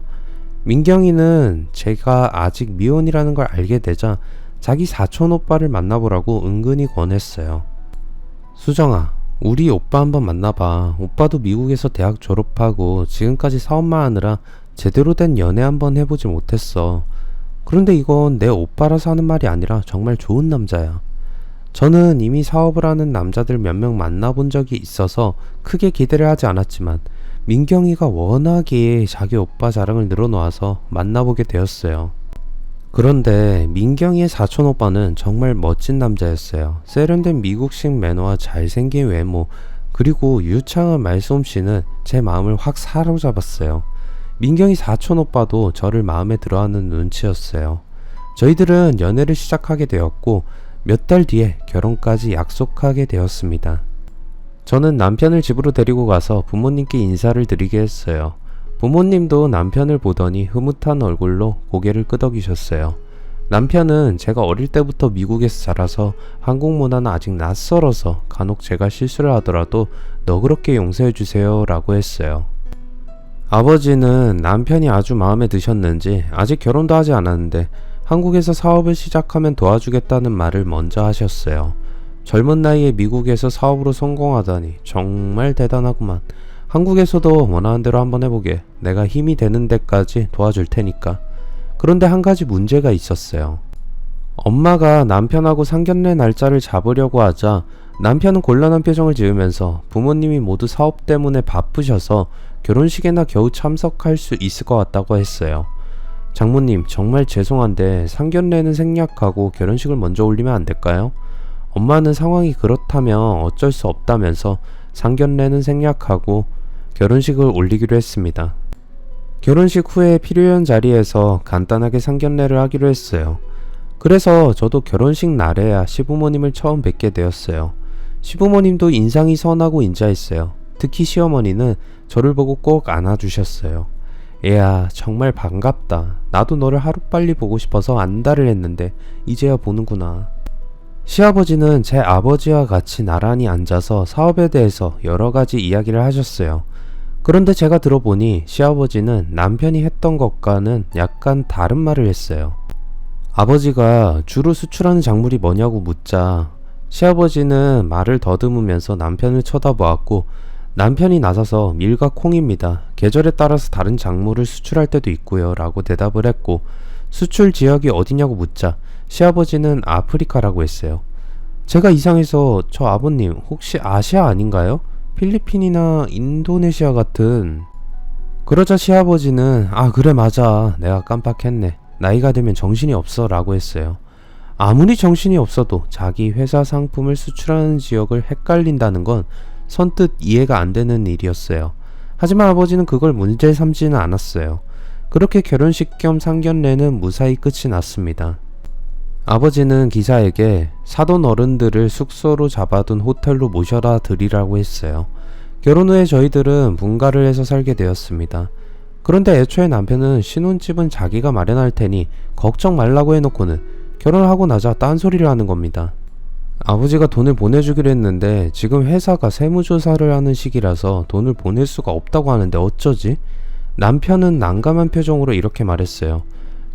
민경이는 제가 아직 미혼이라는 걸 알게 되자 자기 사촌 오빠를 만나보라고 은근히 권했어요. 수정아, 우리 오빠 한번 만나봐. 오빠도 미국에서 대학 졸업하고 지금까지 사업만 하느라 제대로 된 연애 한번 해보지 못했어. 그런데 이건 내 오빠라서 하는 말이 아니라 정말 좋은 남자야. 저는 이미 사업을 하는 남자들 몇 명 만나본 적이 있어서 크게 기대를 하지 않았지만 민경이가 워낙에 자기 오빠 자랑을 늘어놓아서 만나보게 되었어요. 그런데 민경이의 사촌 오빠는 정말 멋진 남자였어요. 세련된 미국식 매너와 잘생긴 외모, 그리고 유창한 말솜씨는 제 마음을 확 사로잡았어요. 민경이 사촌 오빠도 저를 마음에 들어하는 눈치였어요. 저희들은 연애를 시작하게 되었고 몇 달 뒤에 결혼까지 약속하게 되었습니다. 저는 남편을 집으로 데리고 가서 부모님께 인사를 드리게 했어요. 부모님도 남편을 보더니 흐뭇한 얼굴로 고개를 끄덕이셨어요. 남편은 제가 어릴 때부터 미국에서 자라서 한국 문화는 아직 낯설어서 간혹 제가 실수를 하더라도 너그럽게 용서해 주세요 라고 했어요. 아버지는 남편이 아주 마음에 드셨는지 아직 결혼도 하지 않았는데 한국에서 사업을 시작하면 도와주겠다는 말을 먼저 하셨어요. 젊은 나이에 미국에서 사업으로 성공하다니 정말 대단하구만. 한국에서도 원하는 대로 한번 해보게. 내가 힘이 되는 데까지 도와줄 테니까. 그런데 한 가지 문제가 있었어요. 엄마가 남편하고 상견례 날짜를 잡으려고 하자 남편은 곤란한 표정을 지으면서 부모님이 모두 사업 때문에 바쁘셔서 결혼식에나 겨우 참석할 수 있을 것 같다고 했어요. 장모님, 정말 죄송한데 상견례는 생략하고 결혼식을 먼저 올리면 안 될까요? 엄마는 상황이 그렇다면 어쩔 수 없다면서 상견례는 생략하고 결혼식을 올리기로 했습니다. 결혼식 후에 필요한 자리에서 간단하게 상견례를 하기로 했어요. 그래서 저도 결혼식 날에야 시부모님을 처음 뵙게 되었어요. 시부모님도 인상이 선하고 인자했어요. 특히 시어머니는 저를 보고 꼭 안아주셨어요. 얘야, 정말 반갑다. 나도 너를 하루빨리 보고 싶어서 안달을 했는데 이제야 보는구나. 시아버지는 제 아버지와 같이 나란히 앉아서 사업에 대해서 여러 가지 이야기를 하셨어요. 그런데 제가 들어보니 시아버지는 남편이 했던 것과는 약간 다른 말을 했어요. 아버지가 주로 수출하는 작물이 뭐냐고 묻자 시아버지는 말을 더듬으면서 남편을 쳐다보았고 남편이 나서서 밀과 콩입니다. 계절에 따라서 다른 작물을 수출할 때도 있고요 라고 대답을 했고 수출 지역이 어디냐고 묻자 시아버지는 아프리카라고 했어요. 제가 이상해서 저 아버님 혹시 아시아 아닌가요? 필리핀이나 인도네시아 같은. 그러자 시아버지는 아 그래 맞아 내가 깜빡했네. 나이가 되면 정신이 없어 라고 했어요. 아무리 정신이 없어도 자기 회사 상품을 수출하는 지역을 헷갈린다는 건 선뜻 이해가 안 되는 일이었어요. 하지만 아버지는 그걸 문제 삼지는 않았어요. 그렇게 결혼식 겸 상견례는 무사히 끝이 났습니다. 아버지는 기사에게 사돈 어른들을 숙소로 잡아둔 호텔로 모셔다 드리라고 했어요. 결혼 후에 저희들은 분가를 해서 살게 되었습니다. 그런데 애초에 남편은 신혼집은 자기가 마련할 테니 걱정 말라고 해놓고는 결혼을 하고 나자 딴소리를 하는 겁니다. 아버지가 돈을 보내주기로 했는데 지금 회사가 세무조사를 하는 시기라서 돈을 보낼 수가 없다고 하는데 어쩌지? 남편은 난감한 표정으로 이렇게 말했어요.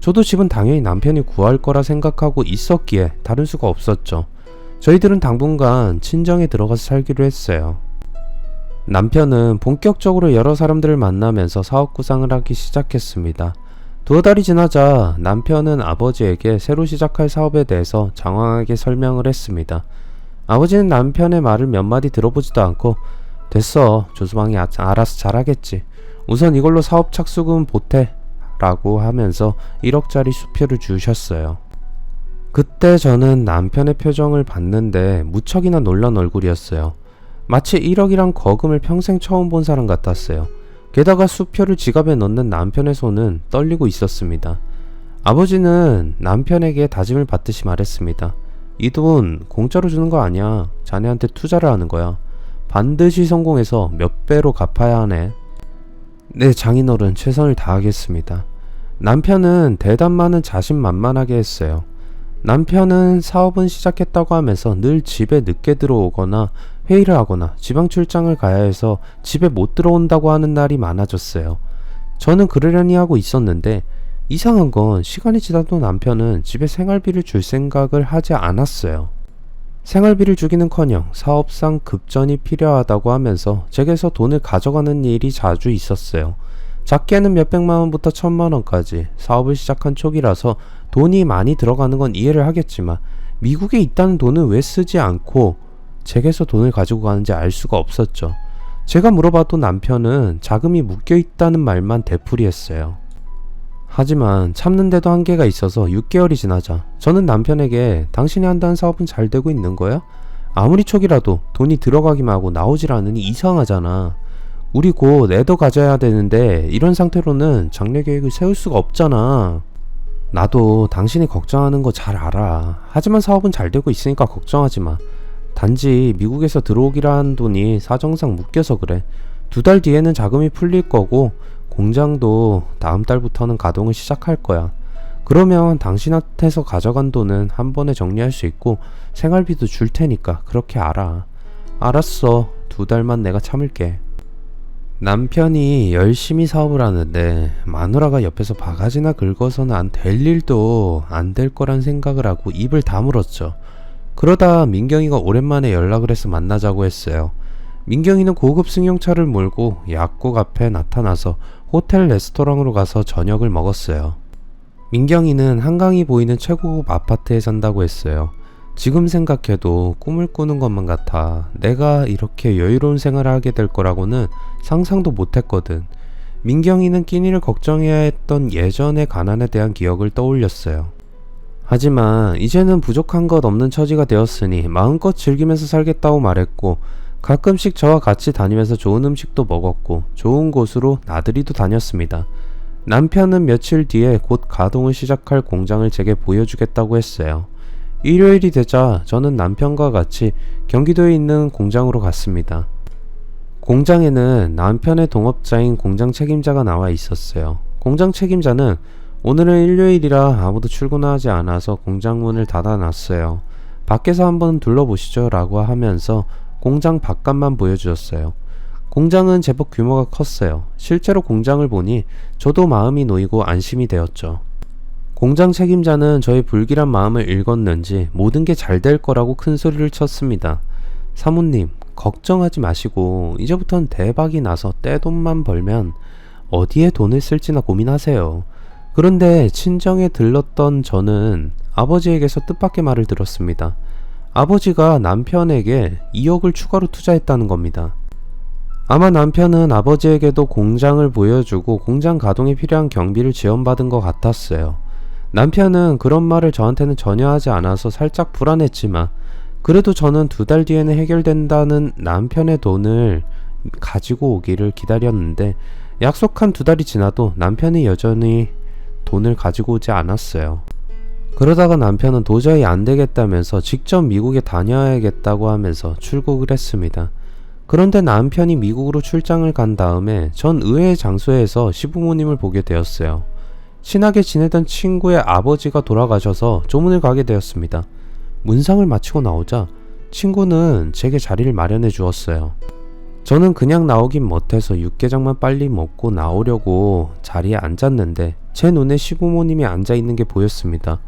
저도 집은 당연히 남편이 구할 거라 생각하고 있었기에 다른 수가 없었죠. 저희들은 당분간 친정에 들어가서 살기로 했어요. 남편은 본격적으로 여러 사람들을 만나면서 사업 구상을 하기 시작했습니다. 두어 달이 지나자 남편은 아버지에게 새로 시작할 사업에 대해서 장황하게 설명을 했습니다. 아버지는 남편의 말을 몇 마디 들어보지도 않고 됐어, 조수방이 알아서 잘하겠지. 우선 이걸로 사업 착수금 보태 라고 하면서 1억짜리 수표를 주셨어요. 그때 저는 남편의 표정을 봤는데 무척이나 놀란 얼굴이었어요. 마치 1억이란 거금을 평생 처음 본 사람 같았어요. 게다가 수표를 지갑에 넣는 남편의 손은 떨리고 있었습니다. 아버지는 남편에게 다짐을 받듯이 말했습니다. 이 돈 공짜로 주는 거 아니야. 자네한테 투자를 하는 거야. 반드시 성공해서 몇 배로 갚아야 하네. 네, 장인어른 최선을 다하겠습니다. 남편은 대담 많은 자신만만하게 했어요. 남편은 사업은 시작했다고 하면서 늘 집에 늦게 들어오거나 회의를 하거나 지방 출장을 가야 해서 집에 못 들어온다고 하는 날이 많아졌어요. 저는 그러려니 하고 있었는데 이상한 건 시간이 지나도 남편은 집에 생활비를 줄 생각을 하지 않았어요. 생활비를 주기는커녕 사업상 급전이 필요하다고 하면서 제게서 돈을 가져가는 일이 자주 있었어요. 작게는 몇백만 원부터 1,000만 원까지. 사업을 시작한 초기라서 돈이 많이 들어가는 건 이해를 하겠지만 미국에 있다는 돈은 왜 쓰지 않고 제게서 돈을 가지고 가는지 알 수가 없었죠. 제가 물어봐도 남편은 자금이 묶여 있다는 말만 되풀이했어요. 하지만 참는데도 한계가 있어서 6개월이 지나자 저는 남편에게 당신이 한다는 사업은 잘 되고 있는 거야? 아무리 초기라도 돈이 들어가기만 하고 나오질 않으니 이상하잖아. 우리 곧 애도 가져야 되는데 이런 상태로는 장래 계획을 세울 수가 없잖아. 나도 당신이 걱정하는 거 잘 알아. 하지만 사업은 잘 되고 있으니까 걱정하지 마. 단지 미국에서 들어오기로 한 돈이 사정상 묶여서 그래. 2달 뒤에는 자금이 풀릴 거고 공장도 다음 달부터는 가동을 시작할 거야. 그러면 당신한테서 가져간 돈은 한 번에 정리할 수 있고 생활비도 줄 테니까 그렇게 알아. 알았어. 2달만 내가 참을게. 남편이 열심히 사업을 하는데 마누라가 옆에서 바가지나 긁어서는 안 될 일도 안 될 거란 생각을 하고 입을 다물었죠. 그러다 민경이가 오랜만에 연락을 해서 만나자고 했어요. 민경이는 고급 승용차를 몰고 약국 앞에 나타나서 호텔 레스토랑으로 가서 저녁을 먹었어요. 민경이는 한강이 보이는 최고급 아파트에 산다고 했어요. 지금 생각해도 꿈을 꾸는 것만 같아. 내가 이렇게 여유로운 생활을 하게 될 거라고는 상상도 못했거든. 민경이는 끼니를 걱정해야 했던 예전의 가난에 대한 기억을 떠올렸어요. 하지만 이제는 부족한 것 없는 처지가 되었으니 마음껏 즐기면서 살겠다고 말했고 가끔씩 저와 같이 다니면서 좋은 음식도 먹었고 좋은 곳으로 나들이도 다녔습니다. 남편은 며칠 뒤에 곧 가동을 시작할 공장을 제게 보여주겠다고 했어요. 일요일이 되자 저는 남편과 같이 경기도에 있는 공장으로 갔습니다. 공장에는 남편의 동업자인 공장 책임자가 나와 있었어요. 공장 책임자는 오늘은 일요일이라 아무도 출근하지 않아서 공장 문을 닫아놨어요. 밖에서 한번 둘러보시죠 라고 하면서 공장 바깥만 보여주었어요. 공장은 제법 규모가 컸어요. 실제로 공장을 보니 저도 마음이 놓이고 안심이 되었죠. 공장 책임자는 저의 불길한 마음을 읽었는지 모든 게 잘 될 거라고 큰 소리를 쳤습니다. 사모님, 걱정하지 마시고 이제부턴 대박이 나서 떼돈만 벌면 어디에 돈을 쓸지나 고민하세요. 그런데 친정에 들렀던 저는 아버지에게서 뜻밖의 말을 들었습니다. 아버지가 남편에게 2억을 추가로 투자했다는 겁니다. 아마 남편은 아버지에게도 공장을 보여주고 공장 가동에 필요한 경비를 지원받은 것 같았어요. 남편은 그런 말을 저한테는 전혀 하지 않아서 살짝 불안했지만 그래도 저는 2달 뒤에는 해결된다는 남편의 돈을 가지고 오기를 기다렸는데 약속한 2달이 지나도 남편이 여전히 돈을 가지고 오지 않았어요. 그러다가 남편은 도저히 안 되겠다면서 직접 미국에 다녀야겠다고 하면서 출국을 했습니다. 그런데 남편이 미국으로 출장을 간 다음에 전 의외의 장소에서 시부모님을 보게 되었어요. 친하게 지내던 친구의 아버지가 돌아가셔서 조문을 가게 되었습니다. 문상을 마치고 나오자 친구는 제게 자리를 마련해 주었어요. 저는 그냥 나오긴 못해서 육개장만 빨리 먹고 나오려고 자리에 앉았는데 제 눈에 시부모님이 앉아있는 게 보였습니다.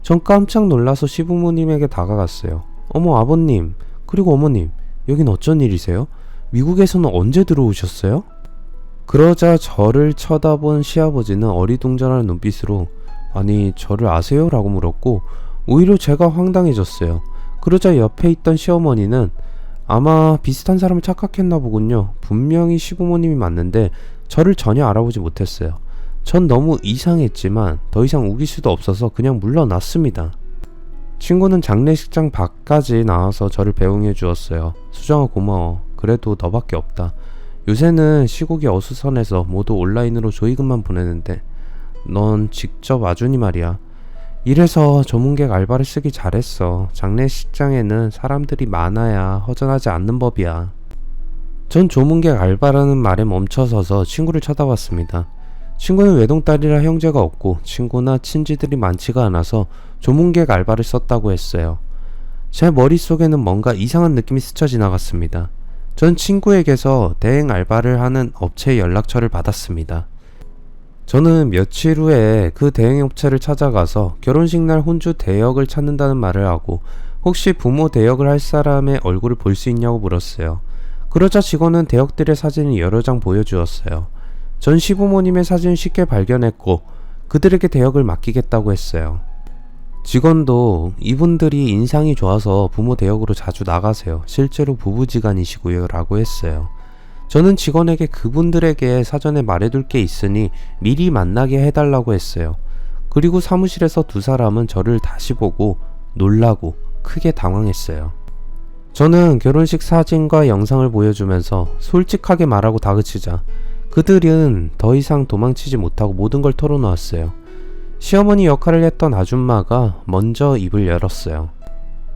전 깜짝 놀라서 시부모님에게 다가갔어요. 어머 아버님, 그리고 어머님, 여긴 어쩐 일이세요? 미국에서는 언제 들어오셨어요? 그러자 저를 쳐다본 시아버지는 어리둥절한 눈빛으로 아니 저를 아세요? 라고 물었고 오히려 제가 황당해졌어요. 그러자 옆에 있던 시어머니는 아마 비슷한 사람을 착각했나 보군요. 분명히 시부모님이 맞는데 저를 전혀 알아보지 못했어요. 전 너무 이상했지만 더 이상 우길 수도 없어서 그냥 물러났습니다. 친구는 장례식장 밖까지 나와서 저를 배웅해 주었어요. 수정아 고마워. 그래도 너밖에 없다. 요새는 시국이 어수선해서 모두 온라인으로 조의금만 보내는데 넌 직접 와주니 말이야. 이래서 조문객 알바를 쓰기 잘했어. 장례식장에는 사람들이 많아야 허전하지 않는 법이야. 전 조문객 알바라는 말에 멈춰서서 친구를 쳐다봤습니다. 친구는 외동딸이라 형제가 없고 친구나 친지들이 많지가 않아서 조문객 알바를 썼다고 했어요. 제 머릿속에는 뭔가 이상한 느낌이 스쳐 지나갔습니다. 전 친구에게서 대행 알바를 하는 업체의 연락처를 받았습니다. 저는 며칠 후에 그 대행업체를 찾아가서 결혼식 날 혼주 대역을 찾는다는 말을 하고 혹시 부모 대역을 할 사람의 얼굴을 볼 수 있냐고 물었어요. 그러자 직원은 대역들의 사진을 여러 장 보여주었어요. 전 시부모님의 사진을 쉽게 발견했고 그들에게 대역을 맡기겠다고 했어요. 직원도 이분들이 인상이 좋아서 부모 대역으로 자주 나가세요. 실제로 부부지간이시고요 라고 했어요. 저는 직원에게 그분들에게 사전에 말해둘 게 있으니 미리 만나게 해달라고 했어요. 그리고 사무실에서 두 사람은 저를 다시 보고 놀라고 크게 당황했어요. 저는 결혼식 사진과 영상을 보여주면서 솔직하게 말하고 다그치자 그들은 더 이상 도망치지 못하고 모든 걸 털어놓았어요. 시어머니 역할을 했던 아줌마가 먼저 입을 열었어요.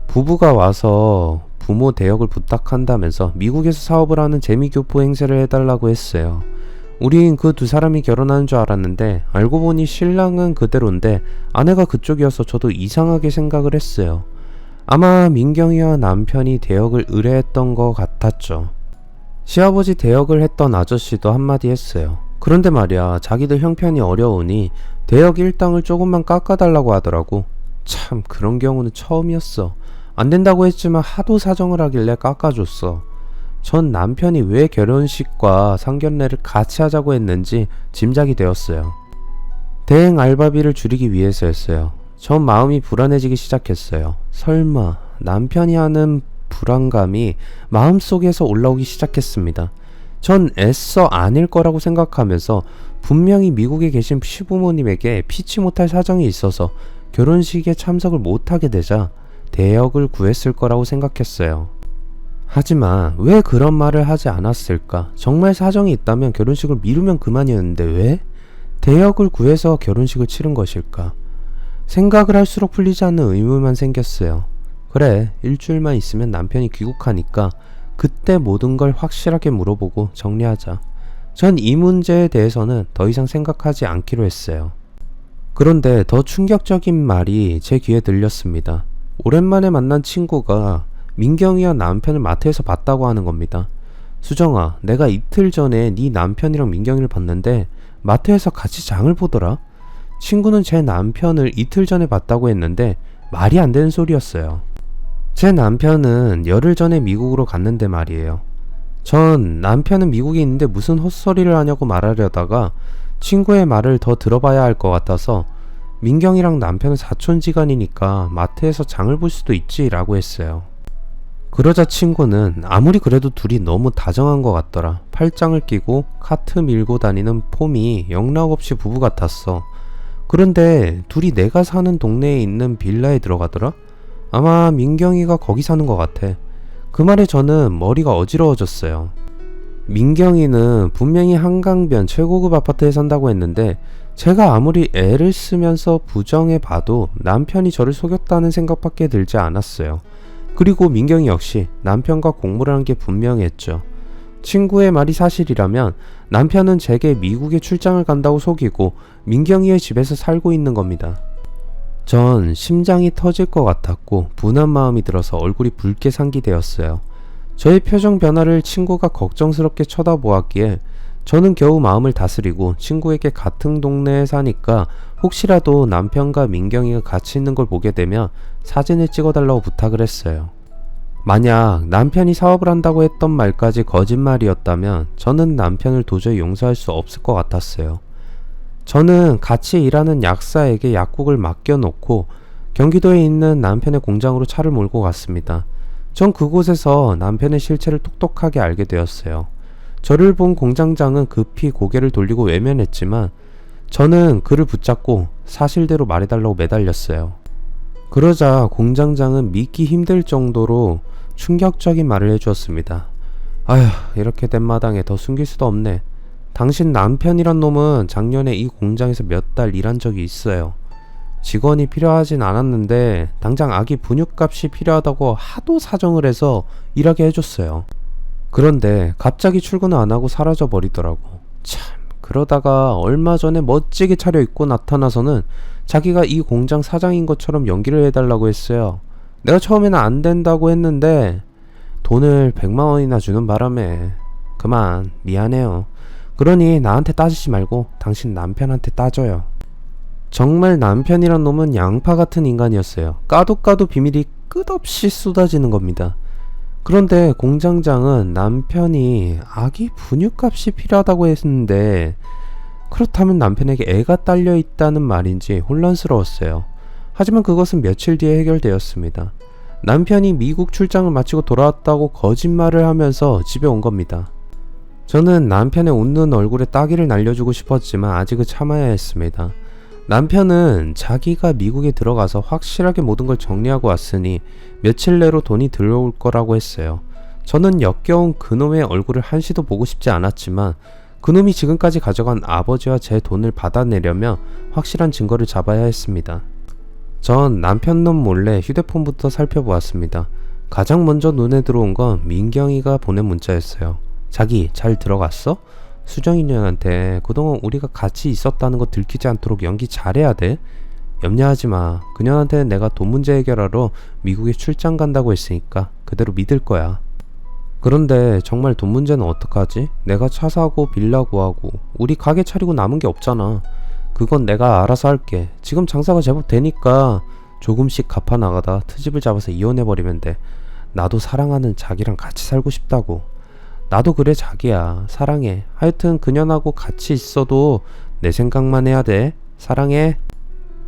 부부가 와서 부모 대역을 부탁한다면서 미국에서 사업을 하는 재미교포 행세를 해달라고 했어요. 우린 그 두 사람이 결혼하는 줄 알았는데 알고 보니 신랑은 그대로인데 아내가 그쪽이어서 저도 이상하게 생각을 했어요. 아마 민경이와 남편이 대역을 의뢰했던 것 같았죠. 시아버지 대역을 했던 아저씨도 한마디 했어요. 그런데 말이야, 자기들 형편이 어려우니 대역 일당을 조금만 깎아달라고 하더라고. 참, 그런 경우는 처음이었어. 안 된다고 했지만 하도 사정을 하길래 깎아줬어. 전 남편이 왜 결혼식과 상견례를 같이 하자고 했는지 짐작이 되었어요. 대행 알바비를 줄이기 위해서였어요. 전 마음이 불안해지기 시작했어요. 설마 남편이 하는 불안감이 마음속에서 올라오기 시작했습니다. 전 애써 아닐 거라고 생각하면서 분명히 미국에 계신 시부모님에게 피치 못할 사정이 있어서 결혼식에 참석을 못하게 되자 대역을 구했을 거라고 생각했어요. 하지만 왜 그런 말을 하지 않았을까? 정말 사정이 있다면 결혼식을 미루면 그만이었는데 왜 대역을 구해서 결혼식을 치른 것일까? 생각을 할수록 풀리지 않는 의문만 생겼어요. 그래, 일주일만 있으면 남편이 귀국하니까 그때 모든 걸 확실하게 물어보고 정리하자. 전 이 문제에 대해서는 더 이상 생각하지 않기로 했어요. 그런데 더 충격적인 말이 제 귀에 들렸습니다. 오랜만에 만난 친구가 민경이와 남편을 마트에서 봤다고 하는 겁니다. 수정아, 내가 이틀 전에 네 남편이랑 민경이를 봤는데 마트에서 같이 장을 보더라. 친구는 제 남편을 이틀 전에 봤다고 했는데 말이 안 되는 소리였어요. 제 남편은 열흘 전에 미국으로 갔는데 말이에요. 전 남편은 미국에 있는데 무슨 헛소리를 하냐고 말하려다가 친구의 말을 더 들어봐야 할 것 같아서 민경이랑 남편은 사촌지간이니까 마트에서 장을 볼 수도 있지 라고 했어요. 그러자 친구는 아무리 그래도 둘이 너무 다정한 것 같더라. 팔짱을 끼고 카트 밀고 다니는 폼이 영락없이 부부 같았어. 그런데 둘이 내가 사는 동네에 있는 빌라에 들어가더라? 아마 민경이가 거기 사는 것 같아. 그 말에 저는 머리가 어지러워졌어요. 민경이는 분명히 한강변 최고급 아파트에 산다고 했는데 제가 아무리 애를 쓰면서 부정해봐도 남편이 저를 속였다는 생각밖에 들지 않았어요. 그리고 민경이 역시 남편과 공모를 한 게 분명했죠. 친구의 말이 사실이라면 남편은 제게 미국에 출장을 간다고 속이고 민경이의 집에서 살고 있는 겁니다. 전 심장이 터질 것 같았고 분한 마음이 들어서 얼굴이 붉게 상기되었어요. 저의 표정 변화를 친구가 걱정스럽게 쳐다보았기에 저는 겨우 마음을 다스리고 친구에게 같은 동네에 사니까 혹시라도 남편과 민경이가 같이 있는 걸 보게 되면 사진을 찍어달라고 부탁을 했어요. 만약 남편이 사업을 한다고 했던 말까지 거짓말이었다면 저는 남편을 도저히 용서할 수 없을 것 같았어요. 저는 같이 일하는 약사에게 약국을 맡겨놓고 경기도에 있는 남편의 공장으로 차를 몰고 갔습니다. 전 그곳에서 남편의 실체를 똑똑하게 알게 되었어요. 저를 본 공장장은 급히 고개를 돌리고 외면했지만 저는 그를 붙잡고 사실대로 말해달라고 매달렸어요. 그러자 공장장은 믿기 힘들 정도로 충격적인 말을 해주었습니다. 아휴, 이렇게 된 마당에 더 숨길 수도 없네. 당신 남편이란 놈은 작년에 이 공장에서 몇 달 일한 적이 있어요. 직원이 필요하진 않았는데 당장 아기 분유값이 필요하다고 하도 사정을 해서 일하게 해줬어요. 그런데 갑자기 출근을 안 하고 사라져 버리더라고. 참, 그러다가 얼마 전에 멋지게 차려입고 나타나서는 자기가 이 공장 사장인 것처럼 연기를 해달라고 했어요. 내가 처음에는 안 된다고 했는데 돈을 100만 원이나 주는 바람에 그만 미안해요. 그러니 나한테 따지지 말고 당신 남편한테 따져요. 정말 남편이란 놈은 양파 같은 인간이었어요. 까도 비밀이 끝없이 쏟아지는 겁니다. 그런데 공장장은 남편이 아기 분유값이 필요하다고 했는데 그렇다면 남편에게 애가 딸려 있다는 말인지 혼란스러웠어요. 하지만 그것은 며칠 뒤에 해결되었습니다. 남편이 미국 출장을 마치고 돌아왔다고 거짓말을 하면서 집에 온 겁니다. 저는 남편의 웃는 얼굴에 따기를 날려주고 싶었지만 아직은 참아야 했습니다. 남편은 자기가 미국에 들어가서 확실하게 모든 걸 정리하고 왔으니 며칠 내로 돈이 들어올 거라고 했어요. 저는 역겨운 그놈의 얼굴을 한시도 보고 싶지 않았지만 그놈이 지금까지 가져간 아버지와 제 돈을 받아내려면 확실한 증거를 잡아야 했습니다. 전 남편 놈 몰래 휴대폰부터 살펴보았습니다. 가장 먼저 눈에 들어온 건 민경이가 보낸 문자였어요. 자기 잘 들어갔어? 수정이년한테 그동안 우리가 같이 있었다는 거 들키지 않도록 연기 잘해야 돼. 염려하지마. 그년한테는 내가 돈 문제 해결하러 미국에 출장 간다고 했으니까 그대로 믿을 거야. 그런데 정말 돈 문제는 어떡하지? 내가 차 사고 빌라 구하고 우리 가게 차리고 남은 게 없잖아. 그건 내가 알아서 할게. 지금 장사가 제법 되니까 조금씩 갚아 나가다 트집을 잡아서 이혼해버리면 돼. 나도 사랑하는 자기랑 같이 살고 싶다고. 나도 그래 자기야. 사랑해. 하여튼 그년하고 같이 있어도 내 생각만 해야 돼. 사랑해.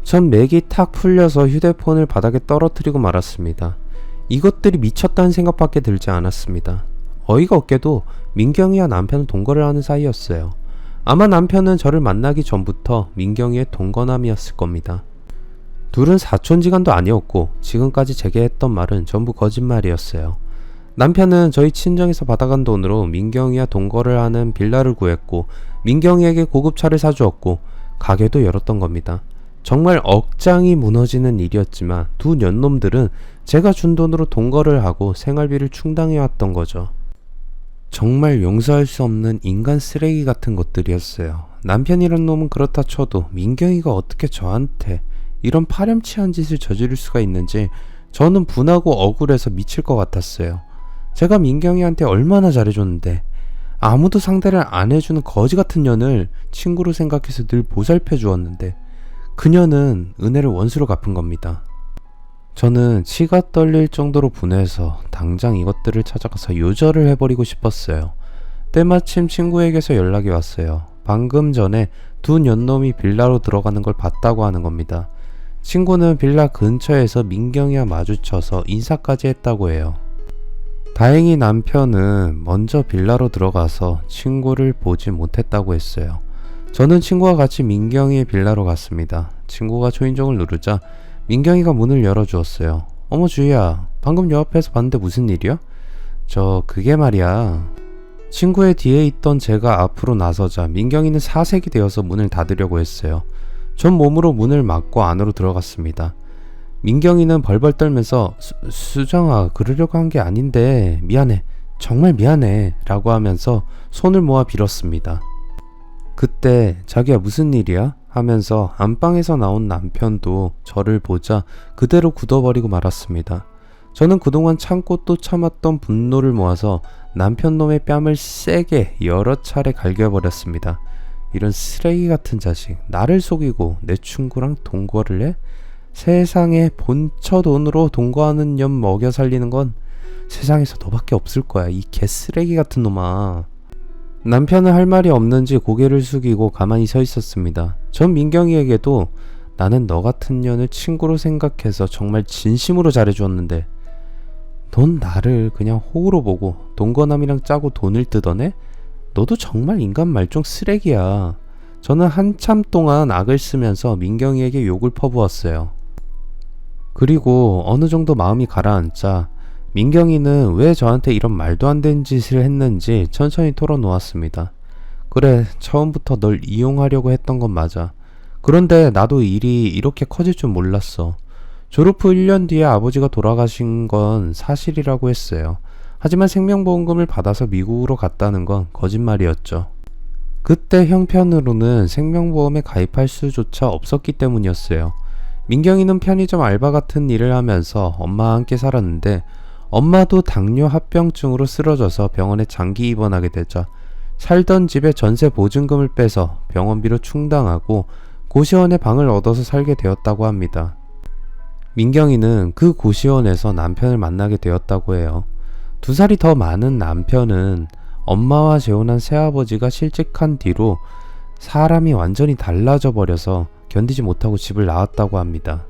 전 맥이 탁 풀려서 휴대폰을 바닥에 떨어뜨리고 말았습니다. 이것들이 미쳤다는 생각밖에 들지 않았습니다. 어이가 없게도 민경이와 남편은 동거를 하는 사이였어요. 아마 남편은 저를 만나기 전부터 민경이의 동거남이었을 겁니다. 둘은 사촌지간도 아니었고 지금까지 제게 했던 말은 전부 거짓말이었어요. 남편은 저희 친정에서 받아간 돈으로 민경이와 동거를 하는 빌라를 구했고 민경이에게 고급차를 사주었고 가게도 열었던 겁니다. 정말 억장이 무너지는 일이었지만 두 년놈들은 제가 준 돈으로 동거를 하고 생활비를 충당해왔던 거죠. 정말 용서할 수 없는 인간 쓰레기 같은 것들이었어요. 남편이란 놈은 그렇다 쳐도 민경이가 어떻게 저한테 이런 파렴치한 짓을 저지를 수가 있는지 저는 분하고 억울해서 미칠 것 같았어요. 제가 민경이한테 얼마나 잘해줬는데 아무도 상대를 안 해주는 거지 같은 년을 친구로 생각해서 늘 보살펴 주었는데 그녀는 은혜를 원수로 갚은 겁니다. 저는 치가 떨릴 정도로 분해서 당장 이것들을 찾아가서 요절을 해버리고 싶었어요. 때마침 친구에게서 연락이 왔어요. 방금 전에 두 년놈이 빌라로 들어가는 걸 봤다고 하는 겁니다. 친구는 빌라 근처에서 민경이와 마주쳐서 인사까지 했다고 해요. 다행히 남편은 먼저 빌라로 들어가서 친구를 보지 못했다고 했어요. 저는 친구와 같이 민경이의 빌라로 갔습니다. 친구가 초인종을 누르자 민경이가 문을 열어주었어요. 어머 주희야, 방금 요 앞에서 봤는데 무슨 일이야? 그게 말이야. 친구의 뒤에 있던 제가 앞으로 나서자 민경이는 사색이 되어서 문을 닫으려고 했어요. 전 몸으로 문을 막고 안으로 들어갔습니다. 민경이는 벌벌 떨면서 수정아, 그러려고 한 게 아닌데 미안해. 정말 미안해 라고 하면서 손을 모아 빌었습니다. 그때 자기야 무슨 일이야? 하면서 안방에서 나온 남편도 저를 보자 그대로 굳어버리고 말았습니다. 저는 그동안 참고 또 참았던 분노를 모아서 남편 놈의 뺨을 세게 여러 차례 갈겨버렸습니다. 이런 쓰레기 같은 자식, 나를 속이고 내 친구랑 동거를 해? 세상에 본처 돈으로 동거하는 년 먹여 살리는 건 세상에서 너밖에 없을 거야, 이 개쓰레기 같은 놈아. 남편은 할 말이 없는지 고개를 숙이고 가만히 서 있었습니다. 전 민경이에게도 나는 너 같은 년을 친구로 생각해서 정말 진심으로 잘해주었는데 넌 나를 그냥 호구로 보고 동거남이랑 짜고 돈을 뜯어내? 너도 정말 인간 말종 쓰레기야. 저는 한참 동안 악을 쓰면서 민경이에게 욕을 퍼부었어요. 그리고 어느 정도 마음이 가라앉자 민경이는 왜 저한테 이런 말도 안 되는 짓을 했는지 천천히 털어놓았습니다. 그래, 처음부터 널 이용하려고 했던 건 맞아. 그런데 나도 일이 이렇게 커질 줄 몰랐어. 졸업 후 1년 뒤에 아버지가 돌아가신 건 사실이라고 했어요. 하지만 생명보험금을 받아서 미국으로 갔다는 건 거짓말이었죠. 그때 형편으로는 생명보험에 가입할 수조차 없었기 때문이었어요. 민경이는 편의점 알바 같은 일을 하면서 엄마와 함께 살았는데 엄마도 당뇨 합병증으로 쓰러져서 병원에 장기 입원하게 되자 살던 집에 전세 보증금을 빼서 병원비로 충당하고 고시원에 방을 얻어서 살게 되었다고 합니다. 민경이는 그 고시원에서 남편을 만나게 되었다고 해요. 2살이 더 많은 남편은 엄마와 재혼한 새아버지가 실직한 뒤로 사람이 완전히 달라져 버려서 견디지 못하고 집을 나왔다고 합니다.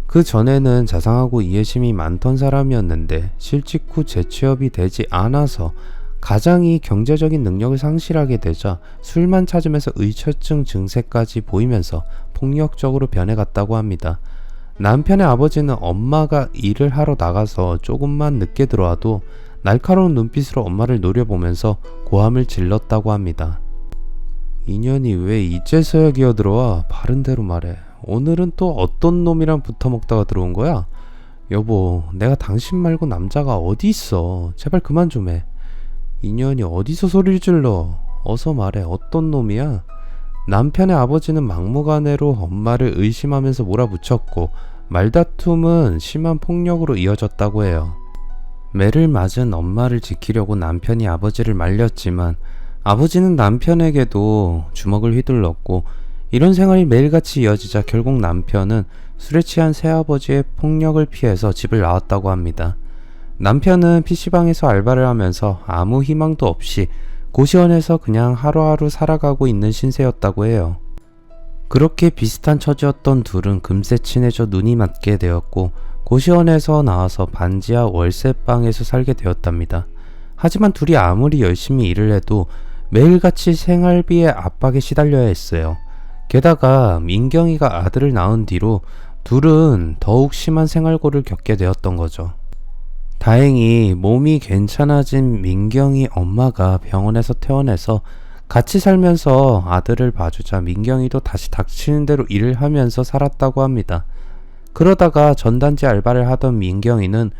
그 전에는 자상하고 이해심이 많던 사람이었는데 실직 후 재취업이 되지 않아서 가장이 경제적인 능력을 상실하게 되자 술만 찾으면서 의처증 증세까지 보이면서 폭력적으로 변해갔다고 합니다. 남편의 아버지는 엄마가 일을 하러 나가서 조금만 늦게 들어와도 날카로운 눈빛으로 엄마를 노려보면서 고함을 질렀다고 합니다. 인연이 왜 이제서야 기어들어와? 바른대로 말해. 오늘은 또 어떤 놈이랑 붙어먹다가 들어온 거야? 여보, 내가 당신 말고 남자가 어디 있어. 제발 그만 좀 해. 인연이 어디서 소리를 질러? 어서 말해. 어떤 놈이야? 남편의 아버지는 막무가내로 엄마를 의심하면서 몰아붙였고 말다툼은 심한 폭력으로 이어졌다고 해요. 매를 맞은 엄마를 지키려고 남편이 아버지를 말렸지만 아버지는 남편에게도 주먹을 휘둘렀고 이런 생활이 매일같이 이어지자 결국 남편은 술에 취한 새아버지의 폭력을 피해서 집을 나왔다고 합니다. 남편은 PC방에서 알바를 하면서 아무 희망도 없이 고시원에서 그냥 하루하루 살아가고 있는 신세였다고 해요. 그렇게 비슷한 처지였던 둘은 금세 친해져 눈이 맞게 되었고 고시원에서 나와서 반지하 월세방에서 살게 되었답니다. 하지만 둘이 아무리 열심히 일을 해도 매일같이 생활비의 압박에 시달려야 했어요. 게다가 민경이가 아들을 낳은 뒤로 둘은 더욱 심한 생활고를 겪게 되었던 거죠. 다행히 몸이 괜찮아진 민경이 엄마가 병원에서 퇴원해서 같이 살면서 아들을 봐주자 민경이도 다시 닥치는 대로 일을 하면서 살았다고 합니다. 그러다가 전단지 알바를 하던 민경이는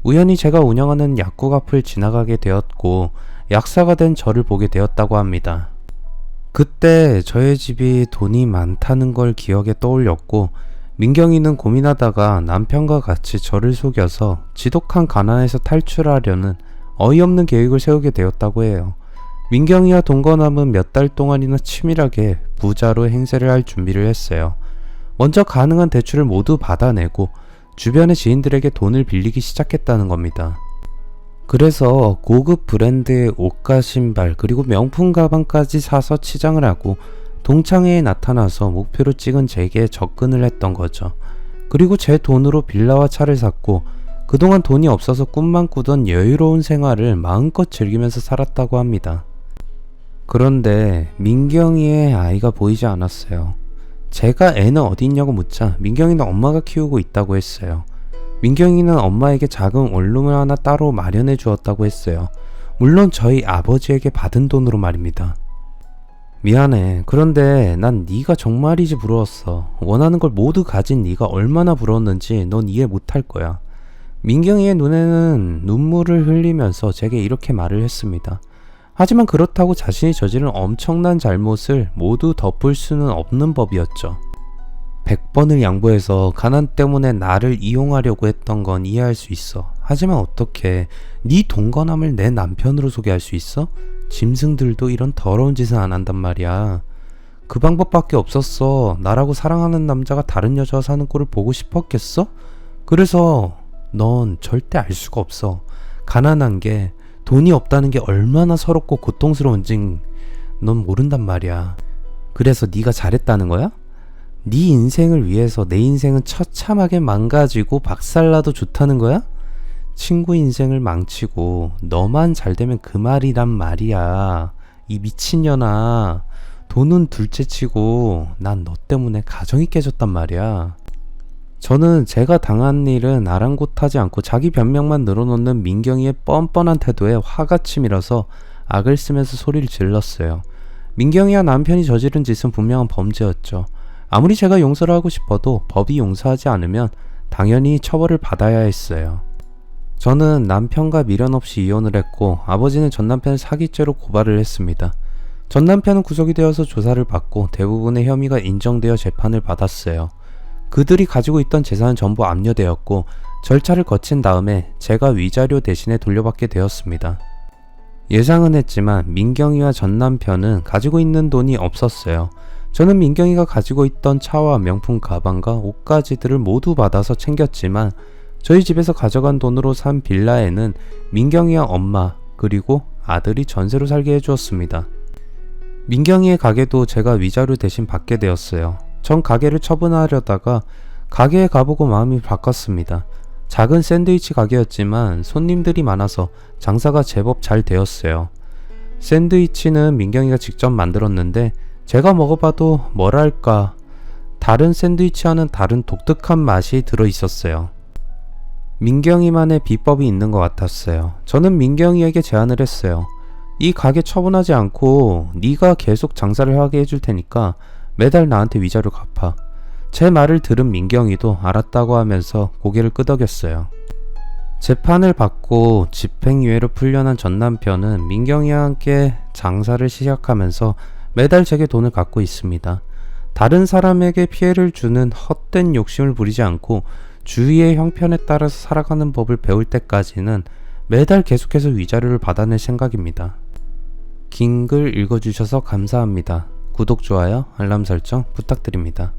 우연히 제가 운영하는 약국 앞을 지나가게 되었고 약사가 된 저를 보게 되었다고 합니다. 그때 저의 집이 돈이 많다는 걸 기억에 떠올렸고 민경이는 고민하다가 남편과 같이 저를 속여서 지독한 가난에서 탈출하려는 어이없는 계획을 세우게 되었다고 해요. 민경이와 동거남은 몇 달 동안이나 치밀하게 부자로 행세를 할 준비를 했어요. 먼저 가능한 대출을 모두 받아내고 주변의 지인들에게 돈을 빌리기 시작했다는 겁니다. 그래서 고급 브랜드의 옷과 신발 그리고 명품 가방까지 사서 치장을 하고 동창회에 나타나서 목표로 찍은 제게 접근을 했던 거죠. 그리고 제 돈으로 빌라와 차를 샀고 그동안 돈이 없어서 꿈만 꾸던 여유로운 생활을 마음껏 즐기면서 살았다고 합니다. 그런데 민경이의 아이가 보이지 않았어요. 제가 애는 어디 있냐고 묻자 민경이는 엄마가 키우고 있다고 했어요. 민경이는 엄마에게 작은 원룸을 하나 따로 마련해 주었다고 했어요. 물론 저희 아버지에게 받은 돈으로 말입니다. 미안해. 그런데 난 네가 정말이지 부러웠어. 원하는 걸 모두 가진 네가 얼마나 부러웠는지 넌 이해 못할 거야. 민경이의 눈에는 눈물을 흘리면서 제게 이렇게 말을 했습니다. 하지만 그렇다고 자신이 저지른 엄청난 잘못을 모두 덮을 수는 없는 법이었죠. 100번을 양보해서 가난 때문에 나를 이용하려고 했던 건 이해할 수 있어. 하지만 어떻게 네 동거남을 내 남편으로 소개할 수 있어? 짐승들도 이런 더러운 짓은 안 한단 말이야. 그 방법밖에 없었어. 나라고 사랑하는 남자가 다른 여자와 사는 꼴을 보고 싶었겠어? 그래서 넌 절대 알 수가 없어. 가난한 게, 돈이 없다는 게 얼마나 서럽고 고통스러운지 넌 모른단 말이야. 그래서 네가 잘했다는 거야? 네 인생을 위해서 내 인생은 처참하게 망가지고 박살나도 좋다는 거야? 친구 인생을 망치고 너만 잘되면 그 말이란 말이야. 이 미친년아. 돈은 둘째치고 난 너 때문에 가정이 깨졌단 말이야. 저는 제가 당한 일은 아랑곳하지 않고 자기 변명만 늘어놓는 민경이의 뻔뻔한 태도에 화가 치밀어서 악을 쓰면서 소리를 질렀어요. 민경이와 남편이 저지른 짓은 분명한 범죄였죠. 아무리 제가 용서를 하고 싶어도 법이 용서하지 않으면 당연히 처벌을 받아야 했어요. 저는 남편과 미련 없이 이혼을 했고 아버지는 전 남편을 사기죄로 고발을 했습니다. 전 남편은 구속이 되어서 조사를 받고 대부분의 혐의가 인정되어 재판을 받았어요. 그들이 가지고 있던 재산은 전부 압류되었고 절차를 거친 다음에 제가 위자료 대신에 돌려받게 되었습니다. 예상은 했지만 민경이와 전 남편은 가지고 있는 돈이 없었어요. 저는 민경이가 가지고 있던 차와 명품 가방과 옷가지들을 모두 받아서 챙겼지만 저희 집에서 가져간 돈으로 산 빌라에는 민경이와 엄마 그리고 아들이 전세로 살게 해주었습니다. 민경이의 가게도 제가 위자료 대신 받게 되었어요. 전 가게를 처분하려다가 가게에 가보고 마음이 바꿨습니다. 작은 샌드위치 가게였지만 손님들이 많아서 장사가 제법 잘 되었어요. 샌드위치는 민경이가 직접 만들었는데 제가 먹어봐도 뭐랄까 다른 샌드위치와는 다른 독특한 맛이 들어있었어요. 민경이만의 비법이 있는 것 같았어요. 저는 민경이에게 제안을 했어요. 이 가게 처분하지 않고 네가 계속 장사를 하게 해줄 테니까 매달 나한테 위자료 갚아. 제 말을 들은 민경이도 알았다고 하면서 고개를 끄덕였어요. 재판을 받고 집행유예로 풀려난 전 남편은 민경이와 함께 장사를 시작하면서 매달 제게 돈을 갚고 있습니다. 다른 사람에게 피해를 주는 헛된 욕심을 부리지 않고 주위의 형편에 따라서 살아가는 법을 배울 때까지는 매달 계속해서 위자료를 받아낼 생각입니다. 긴 글 읽어주셔서 감사합니다. 구독, 좋아요, 알람 설정 부탁드립니다.